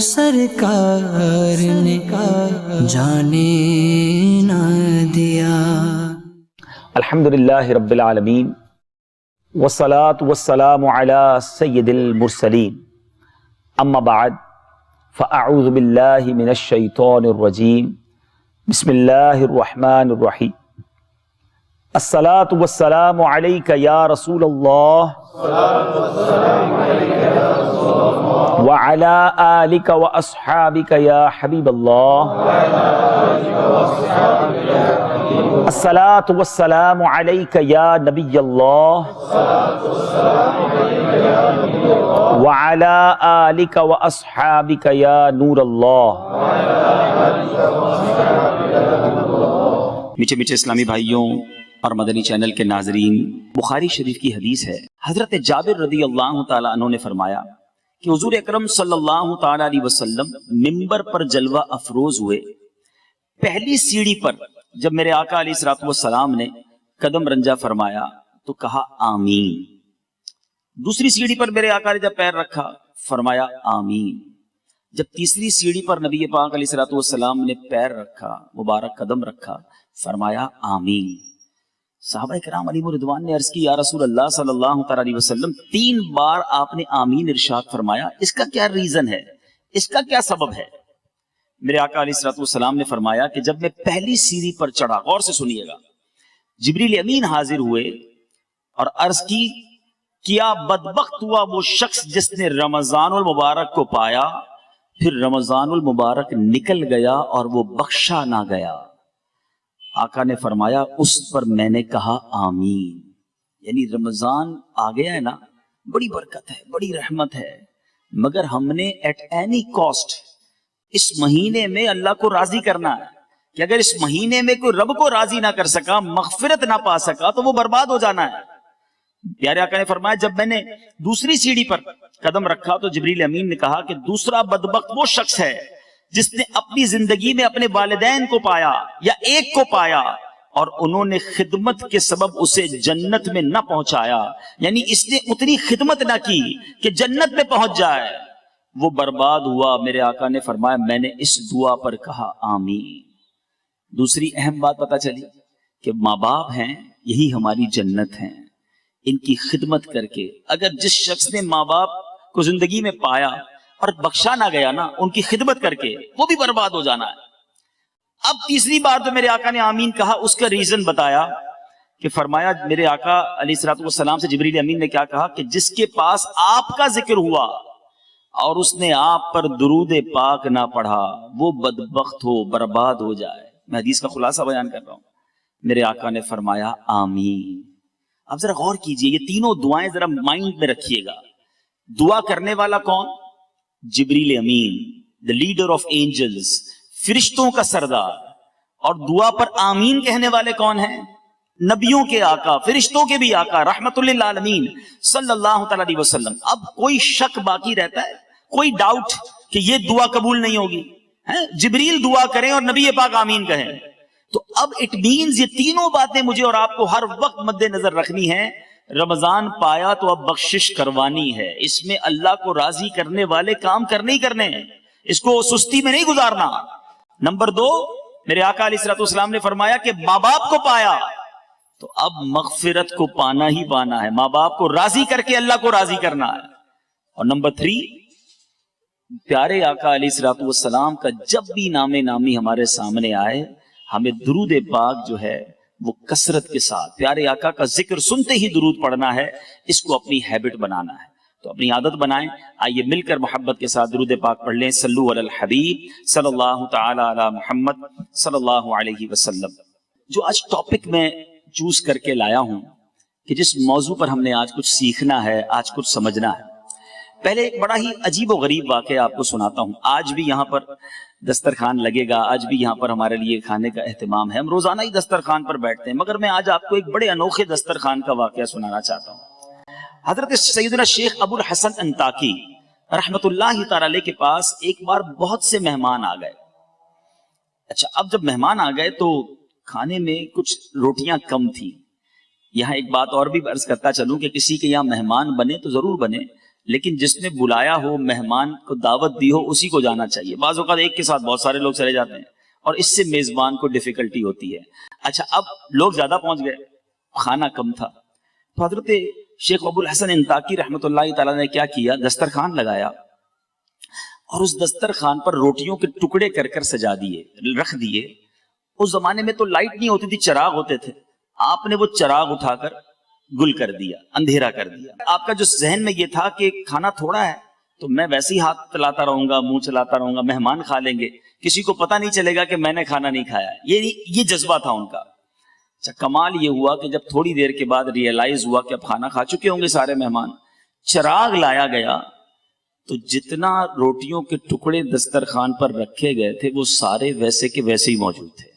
سرکار نے جانے نہ دیا۔ الحمدللہ رب العالمین والصلاة والسلام علی سید المرسلین، اما بعد فاعوذ باللہ من الشیطان الرجیم، بسم اللہ الرحمن الرحیم۔ الصلاة والسلام علیک یا رسول اللہ وعلی آلک واصحابک یا حبیب اللہ۔ الصلاة والسلام علیک یا نبی اللہ وعلی آلک واصحابک یا نور اللہ۔ میٹھے میٹھے اسلامی بھائیوں اور مدنی چینل کے ناظرین، بخاری شریف کی حدیث ہے، حضرت جابر رضی اللہ تعالیٰ عنہ نے فرمایا کہ حضور اکرم صلی اللہ تعالیٰ علیہ وسلم منبر پر جلوہ افروز ہوئے۔ پہلی سیڑھی پر جب میرے آقا علیہ الصلوۃ والسلام نے قدم رنجا فرمایا تو کہا آمین۔ دوسری سیڑھی پر میرے آقا نے جب پیر رکھا فرمایا آمین۔ جب تیسری سیڑھی پر نبی پاک علیہ الصلوۃ والسلام نے پیر رکھا، مبارک قدم رکھا، فرمایا آمین۔ صحابہ کرام علیہم رضوان نے عرض کی یا رسول اللہ صلی اللہ تعالیٰ علیہ وسلم 3 بار آپ نے آمین ارشاد فرمایا، اس کا کیا ریزن ہے، اس کا کیا سبب ہے؟ میرے آقا علیہ الصلوۃ والسلام نے فرمایا کہ جب میں پہلی سیڑھی پر چڑھا، غور سے سنیے گا، جبریل امین حاضر ہوئے اور عرض کی کیا بدبخت ہوا وہ شخص جس نے رمضان المبارک کو پایا پھر رمضان المبارک نکل گیا اور وہ بخشا نہ گیا۔ آقا نے فرمایا اس پر میں نے کہا آمین۔ یعنی رمضان آ گیا ہے نا، بڑی برکت ہے، بڑی رحمت ہے، مگر ہم نے ایٹ اینی کاسٹ اس مہینے میں اللہ کو راضی کرنا ہے کہ اگر اس مہینے میں کوئی رب کو راضی نہ کر سکا، مغفرت نہ پا سکا تو وہ برباد ہو جانا ہے۔ پیارے آقا نے فرمایا جب میں نے دوسری سیڑھی پر قدم رکھا تو جبریل امین نے کہا کہ دوسرا بدبخت وہ شخص ہے جس نے اپنی زندگی میں اپنے والدین کو پایا یا ایک کو پایا اور انہوں نے خدمت کے سبب اسے جنت میں نہ پہنچایا، یعنی اس نے اتنی خدمت نہ کی کہ جنت میں پہنچ جائے، وہ برباد ہوا۔ میرے آقا نے فرمایا میں نے اس دعا پر کہا آمین۔ دوسری اہم بات پتہ چلی کہ ماں باپ ہیں یہی ہماری جنت ہیں، ان کی خدمت کر کے اگر جس شخص نے ماں باپ کو زندگی میں پایا اور بخشا نہ گیا نا، ان کی خدمت کر کے وہ بھی برباد ہو جانا ہے۔ اب تیسری بار تو میرے آقا نے آمین کہا، اس کا ریزن بتایا کہ فرمایا میرے آقا علیہ الصلوۃ والسلام سے جبریل امین نے کیا کہا کہ جس کے پاس آپ کا ذکر ہوا اور اس نے آپ پر درود پاک نہ پڑھا وہ بدبخت ہو، برباد ہو جائے۔ میں حدیث کا خلاصہ بیان کر رہا ہوں۔ میرے آقا نے فرمایا آمین۔ اب ذرا غور کیجئے، یہ تینوں دعائیں ذرا مائنڈ میں رکھیے گا۔ دعا کرنے والا کون؟ جبریل امین، the leader of angels، فرشتوں کا سردار، اور دعا پر آمین کہنے والے کون ہیں؟ نبیوں کے آقا، فرشتوں کے بھی آقا، رحمت للعالمین صلی اللہ تعالی علیہ وسلم۔ اب کوئی شک باقی رہتا ہے، کوئی ڈاؤٹ کہ یہ دعا قبول نہیں ہوگی؟ جبریل دعا کریں اور نبی پاک آمین کہیں تو اب اٹ مینز یہ تینوں باتیں مجھے اور آپ کو ہر وقت مد نظر رکھنی ہے۔ رمضان پایا تو اب بخشش کروانی ہے، اس میں اللہ کو راضی کرنے والے کام کرنے ہی کرنے ہیں، اس کو سستی میں نہیں گزارنا۔ نمبر 2، میرے آقا علیہ الصلوۃ والسلام نے فرمایا کہ ماں باپ کو پایا تو اب مغفرت کو پانا ہی پانا ہے، ماں باپ کو راضی کر کے اللہ کو راضی کرنا ہے۔ اور نمبر 3، پیارے آقا علیہ الصلوۃ والسلام کا جب بھی نام نامی ہمارے سامنے آئے ہمیں درود پاک جو ہے وہ کثرت کے ساتھ پیارے آقا کا ذکر سنتے ہی درود پڑھنا ہے، اس کو اپنی ہیبٹ بنانا ہے۔ تو اپنی عادت بنائیں۔ آئیے مل کر محبت کے ساتھ درود پاک پڑھ لیں۔ صلو علی الحبیب صلی اللہ تعالی علی محمد صلی اللہ علیہ وسلم۔ جو آج ٹاپک میں چوز کر کے لایا ہوں کہ جس موضوع پر ہم نے آج کچھ سیکھنا ہے، آج کچھ سمجھنا ہے، پہلے ایک بڑا ہی عجیب و غریب واقعہ آپ کو سناتا ہوں۔ آج بھی یہاں پر دسترخوان لگے گا، آج بھی یہاں پر ہمارے لیے کھانے کا اہتمام ہے، ہم روزانہ ہی دسترخوان پر بیٹھتے ہیں، مگر میں آج آپ کو ایک بڑے انوکھے دسترخوان کا واقعہ سنانا چاہتا ہوں۔ حضرت سیدنا شیخ ابو الحسن انطاکی رحمت اللہ تعالی علیہ کے پاس ایک بار بہت سے مہمان آ گئے۔ اچھا، اب جب مہمان آ گئے تو کھانے میں کچھ روٹیاں کم تھیں۔ یہاں ایک بات اور بھی عرض کرتا چلوں کہ کسی کے یہاں مہمان بنے تو ضرور بنے، لیکن جس نے بلایا ہو، مہمان کو دعوت دی ہو، اسی کو جانا چاہیے. بعض اوقات ایک کے ساتھ بہت سارے لوگ چلے جاتے ہیں اور اس سے میزبان کو ڈیفیکلٹی ہوتی ہے. اچھا اب لوگ زیادہ پہنچ گئے، کھانا کم تھا، تو حضرت شیخ ابو الحسن انطاکی رحمۃ اللہ تعالیٰ نے کیا کیا، دسترخوان لگایا اور اس دسترخوان پر روٹیوں کے ٹکڑے کر کر سجا دیے، رکھ دیے. اس زمانے میں تو لائٹ نہیں ہوتی تھی، چراغ ہوتے تھے. آپ نے وہ چراغ اٹھا کر گل کر دیا، اندھیرا کر دیا. آپ کا جو ذہن میں یہ تھا کہ کھانا تھوڑا ہے تو میں ویسے ہی ہاتھ چلاتا رہوں گا، منہ چلاتا رہوں گا، مہمان کھا لیں گے، کسی کو پتہ نہیں چلے گا کہ میں نے کھانا نہیں کھایا. یہ جذبہ تھا ان کا. اچھا کمال یہ ہوا کہ جب تھوڑی دیر کے بعد ریئلائز ہوا کہ اب کھانا کھا چکے ہوں گے سارے مہمان، چراغ لایا گیا تو جتنا روٹیوں کے ٹکڑے دسترخوان پر رکھے گئے تھے وہ سارے ویسے کے ویسے ہی موجود تھے.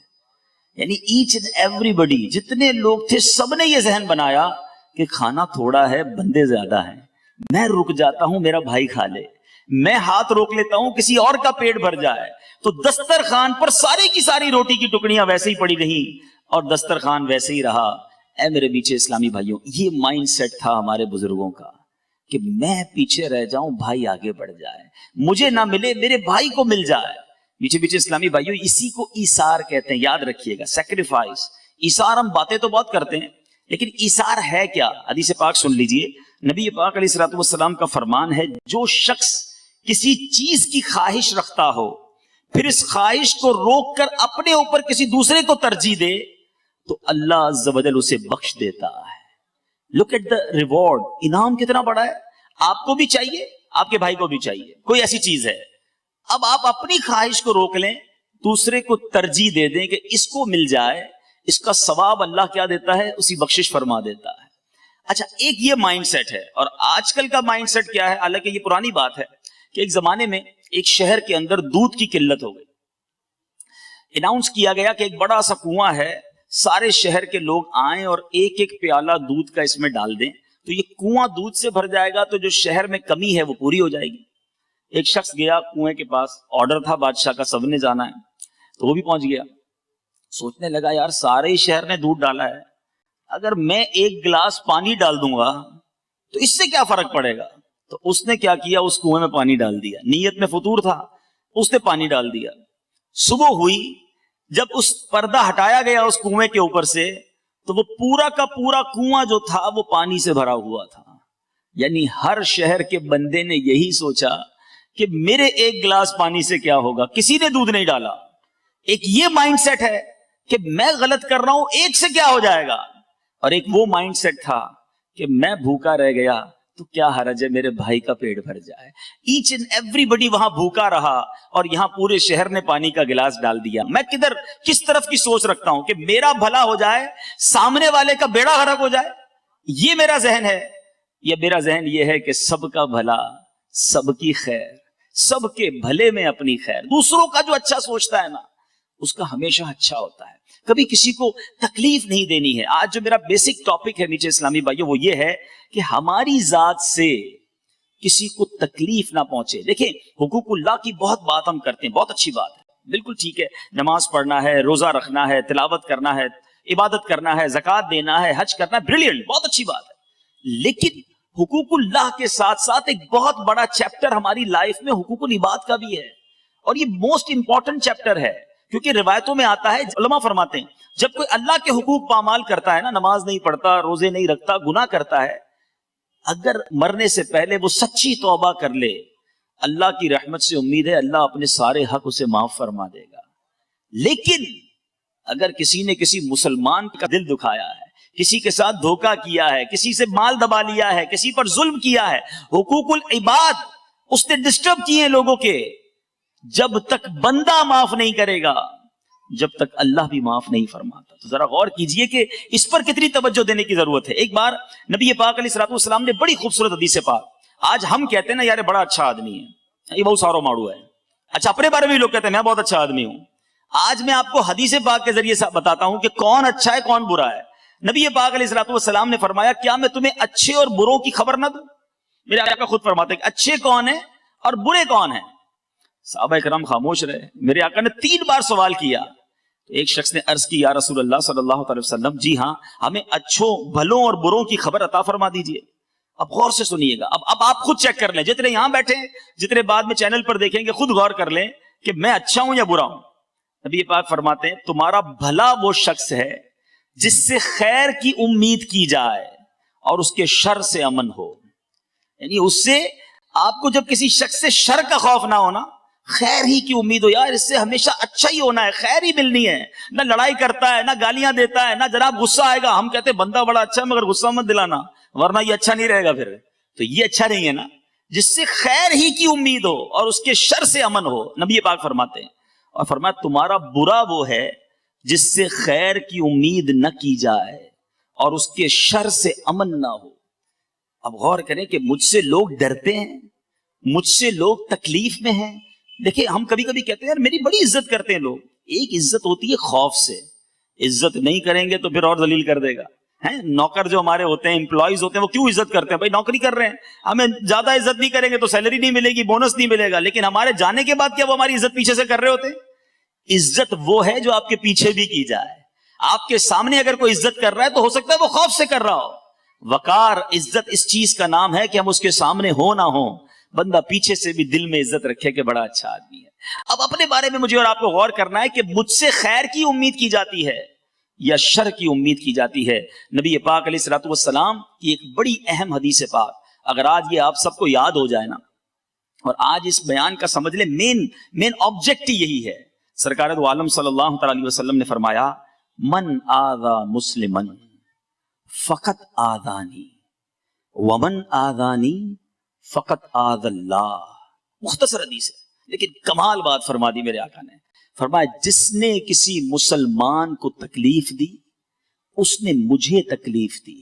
یعنی ایچ اینڈ ایوری بڈی، جتنے لوگ تھے سب نے یہ ذہن بنایا کہ کھانا تھوڑا ہے، بندے زیادہ ہیں، میں رک جاتا ہوں میرا بھائی کھا لے، میں ہاتھ روک لیتا ہوں کسی اور کا پیٹ بھر جائے. تو دسترخوان پر ساری کی ساری روٹی کی ٹکڑیاں ویسے ہی پڑی رہیں اور دسترخوان ویسے ہی رہا. اے میرے پیچھے اسلامی بھائیوں، یہ مائنڈ سیٹ تھا ہمارے بزرگوں کا کہ میں پیچھے رہ جاؤں، بھائی آگے بڑھ جائے، مجھے نہ ملے میرے بھائی کو مل جائے. پیچھے پیچھے اسلامی بھائیوں، اسی کو ایثار کہتے ہیں، یاد رکھیے گا، سیکریفائس. ایثار ہم باتیں تو بہت کرتے ہیں لیکن ایثار ہے کیا؟ حدیث پاک سن لیجئے، نبی پاک علیہ الصلوۃ والسلام کا فرمان ہے، جو شخص کسی چیز کی خواہش رکھتا ہو پھر اس خواہش کو روک کر اپنے اوپر کسی دوسرے کو ترجیح دے تو اللہ عز و جل اسے بخش دیتا ہے. لک ایٹ دا ریوارڈ، انعام کتنا بڑا ہے. آپ کو بھی چاہیے، آپ کے بھائی کو بھی چاہیے، کوئی ایسی چیز ہے. اب آپ اپنی خواہش کو روک لیں، دوسرے کو ترجیح دے دیں کہ اس کو مل جائے، اس کا ثواب اللہ کیا دیتا ہے، اسی بخشش فرما دیتا ہے. اچھا ایک یہ مائنڈ سیٹ ہے. اور آج کل کا مائنڈ سیٹ کیا ہے، حالانکہ یہ پرانی بات ہے کہ ایک زمانے میں ایک شہر کے اندر دودھ کی قلت ہو گئی. اناؤنس کیا گیا کہ ایک بڑا سا کنواں ہے، سارے شہر کے لوگ آئیں اور ایک ایک پیالہ دودھ کا اس میں ڈال دیں تو یہ کنواں دودھ سے بھر جائے گا، تو جو شہر میں کمی ہے وہ پوری ہو جائے گی. ایک شخص گیا کنویں کے پاس، آرڈر تھا بادشاہ کا، سب نے جانا ہے، تو وہ بھی پہنچ گیا. سوچنے لگا یار سارے شہر نے دودھ ڈالا ہے، اگر میں ایک گلاس پانی ڈال دوں گا تو اس سے کیا فرق پڑے گا. تو اس نے کیا کیا، اس کنویں میں پانی ڈال دیا. نیت میں فطور تھا، اس نے پانی ڈال دیا. صبح ہوئی، جب اس پردہ ہٹایا گیا اس کنویں کے اوپر سے تو وہ پورا کا پورا کنواں جو تھا وہ پانی سے بھرا ہوا تھا. یعنی ہر شہر کے بندے نے یہی سوچا کہ میرے ایک گلاس پانی سے کیا ہوگا، کسی نے دودھ نہیں ڈالا. ایک یہ مائنڈ سیٹ ہے کہ میں غلط کر رہا ہوں، ایک سے کیا ہو جائے گا. اور ایک وہ مائنڈ سیٹ تھا کہ میں بھوکا رہ گیا تو کیا حرج ہے میرے بھائی کا پیٹ بھر جائے. ایچ اینڈ ایوری بڈی وہاں بھوکا رہا اور یہاں پورے شہر نے پانی کا گلاس ڈال دیا. میں کس طرف کی سوچ رکھتا ہوں کہ میرا بھلا ہو جائے، سامنے والے کا بیڑا غرق ہو جائے، یہ میرا ذہن ہے. یہ میرا ذہن یہ ہے کہ سب کا بھلا، سب کی خیر، سب کے بھلے میں اپنی خیر. دوسروں کا جو اچھا سوچتا ہے نا اس کا ہمیشہ اچھا ہوتا ہے، کبھی کسی کو تکلیف نہیں دینی ہے. آج جو میرا بیسک ٹاپک ہے میٹھے اسلامی بھائیوں وہ یہ ہے کہ ہماری ذات سے کسی کو تکلیف نہ پہنچے. دیکھیں حقوق اللہ کی بہت بات ہم کرتے ہیں، بہت اچھی بات ہے، بالکل ٹھیک ہے، نماز پڑھنا ہے، روزہ رکھنا ہے، تلاوت کرنا ہے، عبادت کرنا ہے، زکوٰۃ دینا ہے، حج کرنا ہے، بریلینٹ، بہت اچھی بات ہے. لیکن حقوق اللہ کے ساتھ ساتھ ایک بہت بڑا چیپٹر ہماری لائف میں حقوق العباد کا بھی ہے، اور یہ موسٹ امپورٹنٹ چیپٹر ہے. کیونکہ روایتوں میں آتا ہے، علماء فرماتے ہیں جب کوئی اللہ کے حقوق پامال کرتا ہے نا، نماز نہیں پڑھتا، روزے نہیں رکھتا، گناہ کرتا ہے، اگر مرنے سے پہلے وہ سچی توبہ کر لے، اللہ کی رحمت سے امید ہے اللہ اپنے سارے حق اسے معاف فرما دے گا. لیکن اگر کسی نے کسی مسلمان کا دل دکھایا ہے، کسی کے ساتھ دھوکہ کیا ہے، کسی سے مال دبا لیا ہے، کسی پر ظلم کیا ہے، حقوق العباد اس نے ڈسٹرب کیے ہیں لوگوں کے، جب تک بندہ معاف نہیں کرے گا جب تک اللہ بھی معاف نہیں فرماتا. تو ذرا غور کیجئے کہ اس پر کتنی توجہ دینے کی ضرورت ہے. ایک بار نبی پاک علیہ الصلوۃ والسلام نے بڑی خوبصورت حدیث پاک، آج ہم کہتے ہیں نا یار بڑا اچھا آدمی ہے، یہ بہت سارو ماڑو ہے. اچھا اپنے بارے میں لوگ کہتے ہیں میں بہت اچھا آدمی ہوں. آج میں آپ کو حدیث پاک کے ذریعے سے بتاتا ہوں کہ کون اچھا ہے کون برا ہے. نبی پاک علیہ الصلوۃ والسلام نے فرمایا کیا میں تمہیں اچھے اور بروں کی خبر نہ دوں. میرے آقا خود فرماتے ہیں کہ اچھے کون ہیں اور برے کون ہیں. صحابہ کرام خاموش رہے. میرے آقا نے 3 بار سوال کیا. ایک شخص نے عرض کی یا رسول اللہ صلی اللہ علیہ وسلم، جی ہاں ہمیں اچھوں بھلوں اور بروں کی خبر عطا فرما دیجئے. اب غور سے سنیے گا. اب آپ خود چیک کر لیں, جتنے یہاں بیٹھے ہیں, جتنے بعد میں چینل پر دیکھیں گے, خود غور کر لیں کہ میں اچھا ہوں یا برا ہوں. نبی پاک فرماتے ہیں تمہارا بھلا وہ شخص ہے جس سے خیر کی امید کی جائے اور اس کے شر سے امن ہو. یعنی اس سے آپ کو جب کسی شخص سے شر کا خوف نہ ہونا, خیر ہی کی امید ہو, یار اس سے ہمیشہ اچھا ہی ہونا ہے, خیر ہی ملنی ہے, نہ لڑائی کرتا ہے, نہ گالیاں دیتا ہے, نہ جناب غصہ آئے گا. ہم کہتے ہیں بندہ بڑا اچھا ہے مگر غصہ مت دلانا ورنہ یہ اچھا نہیں رہے گا. پھر تو یہ اچھا نہیں ہے نا, جس سے خیر ہی کی امید ہو اور اس کے شر سے امن ہو. نبی پاک فرماتے ہیں, اور فرمایا تمہارا برا وہ ہے جس سے خیر کی امید نہ کی جائے اور اس کے شر سے امن نہ ہو. اب غور کریں کہ مجھ سے لوگ ڈرتے ہیں, مجھ سے لوگ تکلیف میں ہیں. دیکھیں ہم کبھی کبھی کہتے ہیں یار میری بڑی عزت کرتے ہیں لوگ. ایک عزت ہوتی ہے خوف سے, عزت نہیں کریں گے تو پھر اور ذلیل کر دے گا. نوکر جو ہمارے ہوتے ہیں, امپلائیز ہوتے ہیں, وہ کیوں عزت کرتے ہیں؟ بھائی نوکری کر رہے ہیں, ہمیں زیادہ عزت نہیں کریں گے تو سیلری نہیں ملے گی, بونس نہیں ملے گا. لیکن ہمارے جانے کے بعد کیا وہ ہماری عزت پیچھے سے کر رہے ہوتے ہیں؟ عزت وہ ہے جو آپ کے پیچھے بھی کی جائے. آپ کے سامنے اگر کوئی عزت کر رہا ہے تو ہو سکتا ہے وہ خوف سے کر رہا ہو. وقار, عزت اس چیز کا نام ہے کہ ہم اس کے سامنے ہو نہ ہو, بندہ پیچھے سے بھی دل میں عزت رکھے کہ بڑا اچھا آدمی ہے. اب اپنے بارے میں مجھے اور آپ کو غور کرنا ہے کہ مجھ سے خیر کی امید کی جاتی ہے یا شر کی امید کی جاتی ہے. نبی پاک علیہ الصلوۃ والسلام کی ایک بڑی اہم حدیث پاک, اگر آج یہ آپ سب کو یاد ہو جائے نا, اور آج اس بیان کا سمجھ لیں مین آبجیکٹ یہی ہے. سرکار دو عالم صلی اللہ تعالی علیہ وسلم نے فرمایا من آذا مسلمن فقط آذانی ومن آذانی فقط آذ اللہ. مختصر حدیث ہے لیکن کمال بات فرما دی میرے آقا نے. فرمایا جس نے کسی مسلمان کو تکلیف دی اس نے مجھے تکلیف دی,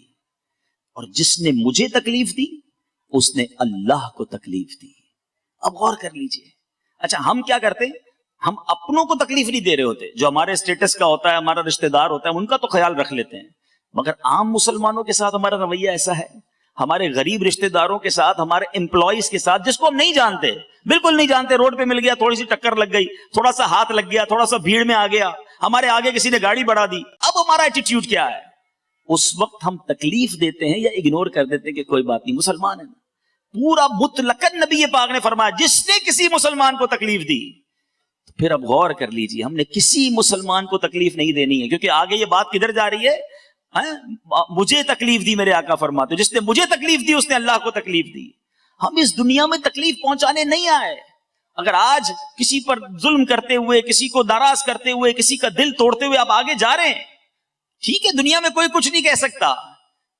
اور جس نے مجھے تکلیف دی اس نے اللہ کو تکلیف دی. اب غور کر لیجئے, اچھا ہم کیا کرتے ہیں, ہم اپنوں کو تکلیف نہیں دے رہے ہوتے, جو ہمارے اسٹیٹس کا ہوتا ہے, ہمارا رشتہ دار ہوتا ہے, ان کا تو خیال رکھ لیتے ہیں. مگر عام مسلمانوں کے ساتھ ہمارا رویہ ایسا ہے, ہمارے غریب رشتہ داروں کے ساتھ, ہمارے امپلائیز کے ساتھ, جس کو ہم نہیں جانتے, بالکل نہیں جانتے, روڈ پہ مل گیا, تھوڑی سی ٹکر لگ گئی, تھوڑا سا ہاتھ لگ گیا, تھوڑا سا بھیڑ میں آ گیا, ہمارے آگے کسی نے گاڑی بڑھا دی, اب ہمارا ایٹیٹیوڈ کیا ہے؟ اس وقت ہم تکلیف دیتے ہیں یا اگنور کر دیتے ہیں کہ کوئی بات نہیں, مسلمان ہے. پورا مطلقاً نبی پاک نے فرمایا جس نے کسی مسلمان کو تکلیف دی. تو پھر اب غور کر لیجیے, ہم نے کسی مسلمان کو تکلیف نہیں دینی ہے, کیونکہ آگے یہ بات کدھر جا رہی ہے, مجھے تکلیف دی میرے آقا فرماتے, جس نے مجھے تکلیف دی اس نے اللہ کو تکلیف دی. ہم اس دنیا میں تکلیف پہنچانے نہیں آئے. اگر آج کسی پر ظلم کرتے ہوئے, کسی کو ناراض کرتے ہوئے, کسی کا دل توڑتے ہوئے آپ آگے جا رہے ہیں, ٹھیک ہے, دنیا میں کوئی کچھ نہیں کہہ سکتا,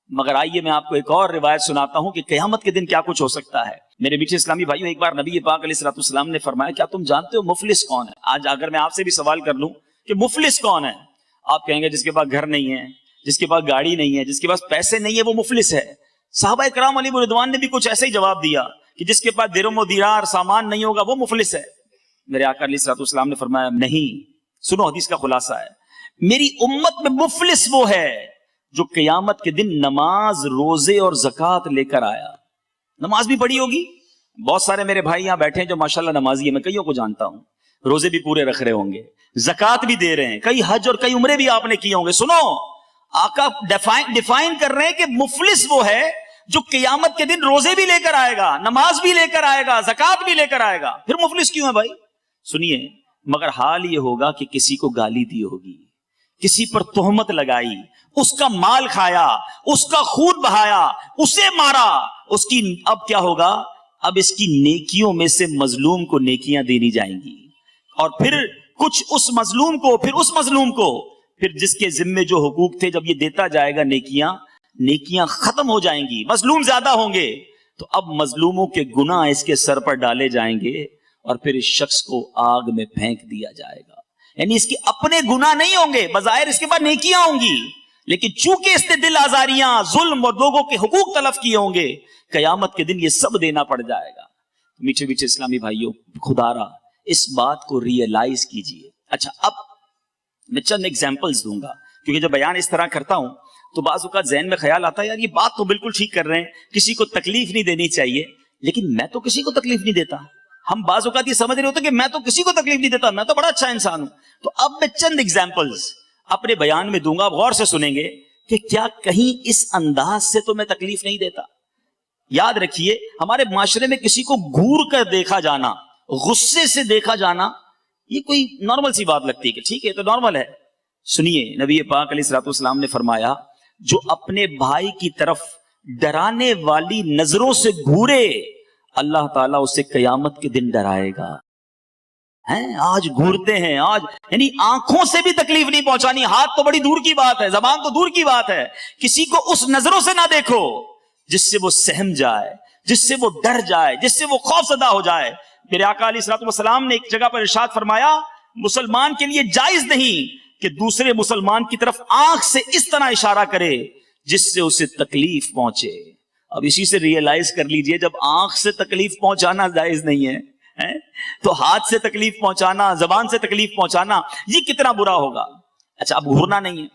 مگر آئیے میں آپ کو ایک اور روایت سناتا ہوں کہ قیامت کے دن کیا کچھ ہو سکتا ہے. میرے میٹھے اسلامی بھائیوں, ایک بار نبی پاک علیہ الصلوۃ والسلام نے فرمایا کیا تم جانتے ہو مفلس کون ہے؟ آج اگر میں آپ سے بھی سوال کر لوں کہ مفلس کون ہے, آپ کہیں گے جس کے پاس گھر نہیں ہے, جس کے پاس گاڑی نہیں ہے, جس کے پاس پیسے نہیں ہے, وہ مفلس ہے. صحابہ کرام علیہ رضوان نے بھی کچھ ایسا ہی جواب دیا کہ جس کے پاس درہم و دینار سامان نہیں ہوگا وہ مفلس ہے. میرے آقا علیہ الصلوۃ والسلام نے فرمایا نہیں, سنو حدیث کا خلاصہ ہے, میری امت میں مفلس وہ ہے جو قیامت کے دن نماز, روزے اور زکوٰۃ لے کر آیا. نماز بھی پڑھی ہوگی, بہت سارے میرے بھائی یہاں بیٹھے ہیں جو ماشاءاللہ نمازی ہیں, میں کئیوں کو جانتا ہوں, روزے بھی پورے رکھ رہے ہوں گے, زکوٰۃ بھی دے رہے ہیں, کئی حج اور کئی عمرے بھی آپ نے کیے ہوں گے. سنو, آقا ڈیفائن کر رہے ہیں کہ مفلس وہ ہے جو قیامت کے دن روزے بھی لے کر آئے گا, نماز بھی لے کر آئے گا, زکوٰۃ بھی لے کر آئے گا. پھر مفلس کیوں ہے بھائی؟ سنیے, مگر حال یہ ہوگا کہ کسی کو گالی دی ہوگی, کسی پر تہمت لگائی, اس کا مال کھایا, اس کا خون بہایا, اسے مارا, اس کی اب کیا ہوگا, اب اس کی نیکیوں میں سے مظلوم کو نیکیاں دینی جائیں گی, اور پھر کچھ اس مظلوم کو, پھر اس مظلوم کو, پھر جس کے ذمے جو حقوق تھے جب یہ دیتا جائے گا نیکیاں ختم ہو جائیں گی, مظلوم زیادہ ہوں گے, تو اب مظلوموں کے گناہ اس کے سر پر ڈالے جائیں گے اور پھر اس شخص کو آگ میں پھینک دیا جائے گا. یعنی اس کے اپنے گناہ نہیں ہوں گے, بظاہر اس کے بعد نیکیاں ہوں گی, لیکن چونکہ اس نے دل آزاریاں, ظلم اور لوگوں کے حقوق تلف کیے ہوں گے, قیامت کے دن یہ سب دینا پڑ جائے گا. میٹھے میٹھے اسلامی بھائیوں, خدا را اس بات کو ریئلائز کیجئے. اچھا, اب میں چند ایگزامپلز دوں گا, کیونکہ جب بیان اس طرح کرتا ہوں تو بعض اوقات ذہن میں خیال آتا ہے یار یہ بات تو بالکل ٹھیک کر رہے ہیں, کسی کو تکلیف نہیں دینی چاہیے, لیکن میں تو کسی کو تکلیف نہیں دیتا. ہم بعض اوقات یہ سمجھ رہے ہوتے کہ میں تو کسی کو تکلیف نہیں دیتا, میں تو بڑا اچھا انسان ہوں. تو اب میں چند ایگزامپلز اپنے بیان میں دوں گا, آپ غور سے سنیں گے کہ کیا کہیں اس انداز سے تو میں تکلیف نہیں دیتا. یاد رکھیے ہمارے معاشرے میں کسی کو گھور کر دیکھا جانا، غصے سے دیکھا جانا، یہ کوئی نارمل سی بات لگتی ہے کہ ٹھیک ہے تو نارمل ہے. سنیے نبی پاک علیہ الصلوۃ والسلام نے فرمایا جو اپنے بھائی کی طرف ڈرانے والی نظروں سے گھورے اللہ تعالیٰ اسے قیامت کے دن ڈرائے گا. آج گھورتے ہیں، آج یعنی آنکھوں سے بھی تکلیف نہیں پہنچانی، ہاتھ تو بڑی دور کی بات ہے، زبان تو دور کی بات ہے. کسی کو اس نظروں سے نہ دیکھو جس سے وہ سہم جائے، جس سے وہ ڈر جائے، جس سے وہ خوف زدہ ہو جائے. میرے آقا علیہ الصلوۃ والسلام نے ایک جگہ پر ارشاد فرمایا مسلمان کے لیے جائز نہیں کہ دوسرے مسلمان کی طرف آنکھ سے اس طرح اشارہ کرے جس سے اسے تکلیف پہنچے. اب اسی سے ریئلائز کر لیجئے جب آنکھ سے تکلیف پہنچانا جائز نہیں ہے تو ہاتھ سے تکلیف پہنچانا، زبان سے تکلیف پہنچانا یہ کتنا برا ہوگا. اچھا اب گھورنا نہیں ہے،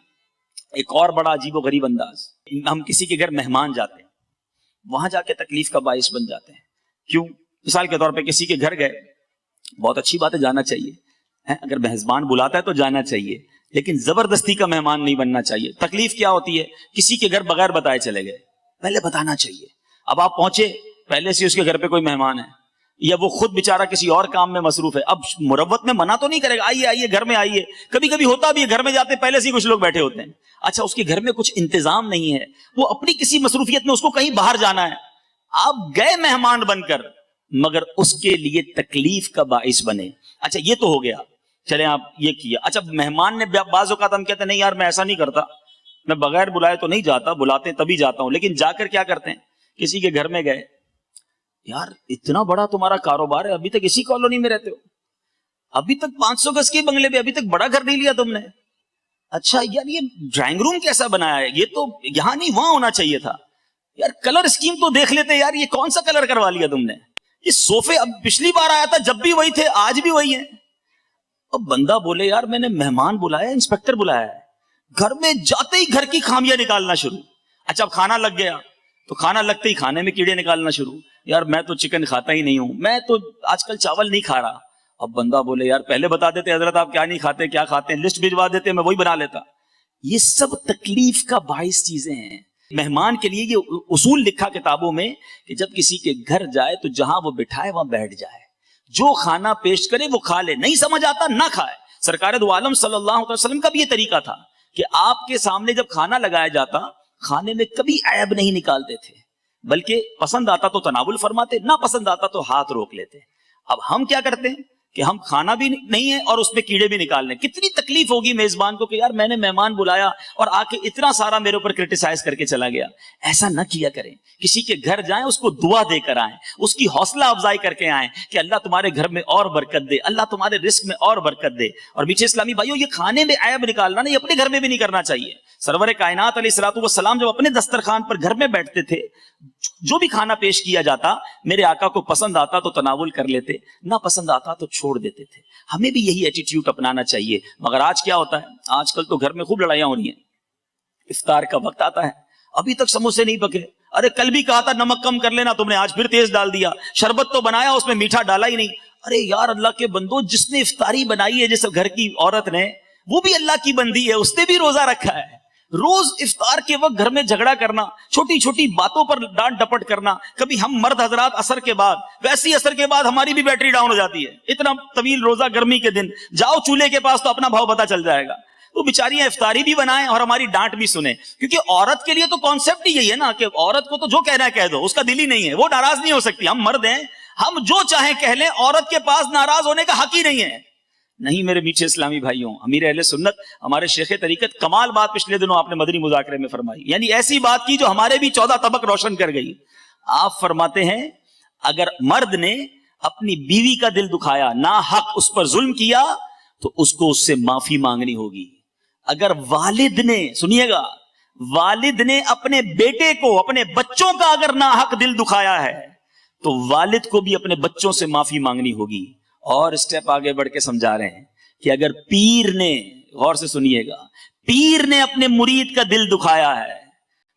ایک اور بڑا عجیب و غریب انداز. ہم کسی کے گھر مہمان جاتے ہیں، وہاں جا کے تکلیف کا باعث بن جاتے ہیں. کیوں؟ مثال کے طور پہ کسی کے گھر گئے، بہت اچھی بات ہے جانا چاہیے، اگر میزبان بلاتا ہے تو جانا چاہیے، لیکن زبردستی کا مہمان نہیں بننا چاہیے. تکلیف کیا ہوتی ہے؟ کسی کے گھر بغیر بتائے چلے گئے، پہلے بتانا چاہیے. اب آپ پہنچے، پہلے سے اس کے گھر پہ کوئی مہمان ہے یا وہ خود بیچارہ کسی اور کام میں مصروف ہے. اب مروت میں منع تو نہیں کرے گا، آئیے آئیے گھر میں آئیے. کبھی کبھی ہوتا بھی ہے گھر میں جاتے پہلے سے ہی کچھ لوگ بیٹھے ہوتے ہیں. اچھا اس کے گھر میں کچھ انتظام نہیں ہے، وہ اپنی کسی مصروفیت میں اس کو کہیں باہر جانا ہے، آپ گئے مہمان بن کر مگر اس کے لیے تکلیف کا باعث بنے. اچھا یہ تو ہو گیا، چلیں آپ یہ کیا. اچھا مہمان نے بعض اوقات ہم کہتے ہیں نہیں یار میں ایسا نہیں کرتا، میں بغیر بلائے تو نہیں جاتا، بلاتے ہیں تبھی جاتا ہوں. لیکن جا کر کیا کرتے ہیں؟ کسی کے گھر میں گئے، یار اتنا بڑا تمہارا کاروبار ہے، ابھی تک اسی کالونی میں رہتے ہو، ابھی تک 500 گز کے بنگلے پہ ابھی تک بڑا گھر نہیں لیا تم نے. اچھا یار یہ ڈرائنگ روم کیسا بنایا ہے، یہ تو یہاں نہیں وہاں ہونا چاہیے تھا. یار کلر اسکیم تو دیکھ لیتے، یار یہ کون سا کلر کروا لیا تم نے. یہ صوفے اب پچھلی بار آیا تھا جب بھی وہی تھے، آج بھی وہی ہیں. اب بندہ بولے یار میں نے مہمان بلایا، انسپیکٹر بلایا ہے، گھر میں جاتے ہی گھر کی خامیاں نکالنا شروع. اچھا اب کھانا لگ گیا تو کھانا لگتے ہی کھانے میں کیڑے نکالنا شروع. یار میں تو چکن کھاتا ہی نہیں ہوں، میں تو آج کل چاول نہیں کھا رہا. اب بندہ بولے یار پہلے بتا دیتے حضرت آپ کیا نہیں کھاتے، کیا کھاتے ہیں، لسٹ بھجوا دیتے میں وہی بنا لیتا. یہ سب تکلیف کا باعث چیزیں ہیں. مہمان کے لیے یہ اصول لکھا کتابوں میں کہ جب کسی کے گھر جائے تو جہاں وہ بٹھائے وہاں بیٹھ جائے، جو کھانا پیش کرے وہ کھا لے، نہیں سمجھ آتا نہ کھائے. سرکار دو عالم صلی اللہ علیہ وسلم کا بھی یہ طریقہ تھا کہ آپ کے سامنے جب کھانا لگایا جاتا کھانے میں کبھی عیب نہیں نکالتے تھے، بلکہ پسند آتا تو تناول فرماتے، نہ پسند آتا تو ہاتھ روک لیتے. اب ہم کیا کرتے ہیں کہ ہم کھانا بھی نہیں ہے اور اس میں کیڑے بھی نکال لیں. کتنی تکلیف ہوگی میزبان کو کہ یار میں نے مہمان بلایا اور آ کے اتنا سارا میرے اوپر کرٹیسائز کر کے چلا گیا. ایسا نہ کیا کریں. کسی کے گھر جائیں اس کو دعا دے کر آئیں، اس کی حوصلہ افزائی کر کے آئیں کہ اللہ تمہارے گھر میں اور برکت دے، اللہ تمہارے رزق میں اور برکت دے. اور میٹھے اسلامی بھائیو یہ کھانے میں عیب نکالنا نہیں، اپنے گھر میں بھی نہیں کرنا چاہیے. سرور کائنات علیہ الصلوۃ والسلام جب اپنے دسترخوان پر گھر میں بیٹھتے تھے، جو بھی کھانا پیش کیا جاتا میرے آقا کو پسند آتا تو تناول کر لیتے، نہ پسند آتا تو چھوڑ دیتے تھے. ہمیں بھی یہی ایٹیٹیوڈ اپنانا چاہیے. مگر آج کیا ہوتا ہے؟ آج کل تو گھر میں خوب لڑائیاں ہو رہی ہیں. افطار کا وقت آتا ہے ابھی تک سموسے نہیں پکے، ارے کل بھی کہا تھا نمک کم کر لینا تم نے، آج پھر تیز ڈال دیا. شربت تو بنایا اس میں میٹھا ڈالا ہی نہیں. ارے یار اللہ کے بندو، جس نے افطاری بنائی ہے جس گھر کی عورت نے، وہ بھی اللہ کی بندی ہے، اس نے بھی روزہ رکھا ہے. روز افطار کے وقت گھر میں جھگڑا کرنا، چھوٹی چھوٹی باتوں پر ڈانٹ ڈپٹ کرنا. کبھی ہم مرد حضرات عصر کے بعد، ویسے ہی عصر کے بعد ہماری بھی بیٹری ڈاؤن ہو جاتی ہے، اتنا طویل روزہ گرمی کے دن، جاؤ چولہے کے پاس تو اپنا بھاؤ پتا چل جائے گا. وہ بیچاریاں افطاری بھی بنائیں اور ہماری ڈانٹ بھی سنیں. کیونکہ عورت کے لیے تو کانسیپٹ ہی یہی ہے نا کہ عورت کو تو جو کہنا ہے کہہ دو، اس کا دل ہی نہیں ہے، وہ ناراض نہیں ہو سکتی. ہم مرد ہیں، ہم جو چاہیں کہہ لیں، عورت کے پاس ناراض ہونے کا حق ہی نہیں ہے. نہیں میرے میٹھے اسلامی بھائیوں، امیر اہل سنت ہمارے شیخ طریقت کمال بات پچھلے دنوں آپ نے مدنی مذاکرے میں فرمائی، یعنی ایسی بات کی جو ہمارے بھی 14 طبق روشن کر گئی. آپ فرماتے ہیں اگر مرد نے اپنی بیوی کا دل دکھایا، نا حق اس پر ظلم کیا، تو اس کو اس سے معافی مانگنی ہوگی. اگر والد نے، سنیے گا، والد نے اپنے بیٹے کو، اپنے بچوں کا اگر نا حق دل دکھایا ہے تو والد کو بھی اپنے بچوں سے معافی مانگنی ہوگی. اور اسٹیپ آگے بڑھ کے سمجھا رہے ہیں کہ اگر پیر نے، غور سے سنیے گا، پیر نے اپنے مرید کا دل دکھایا ہے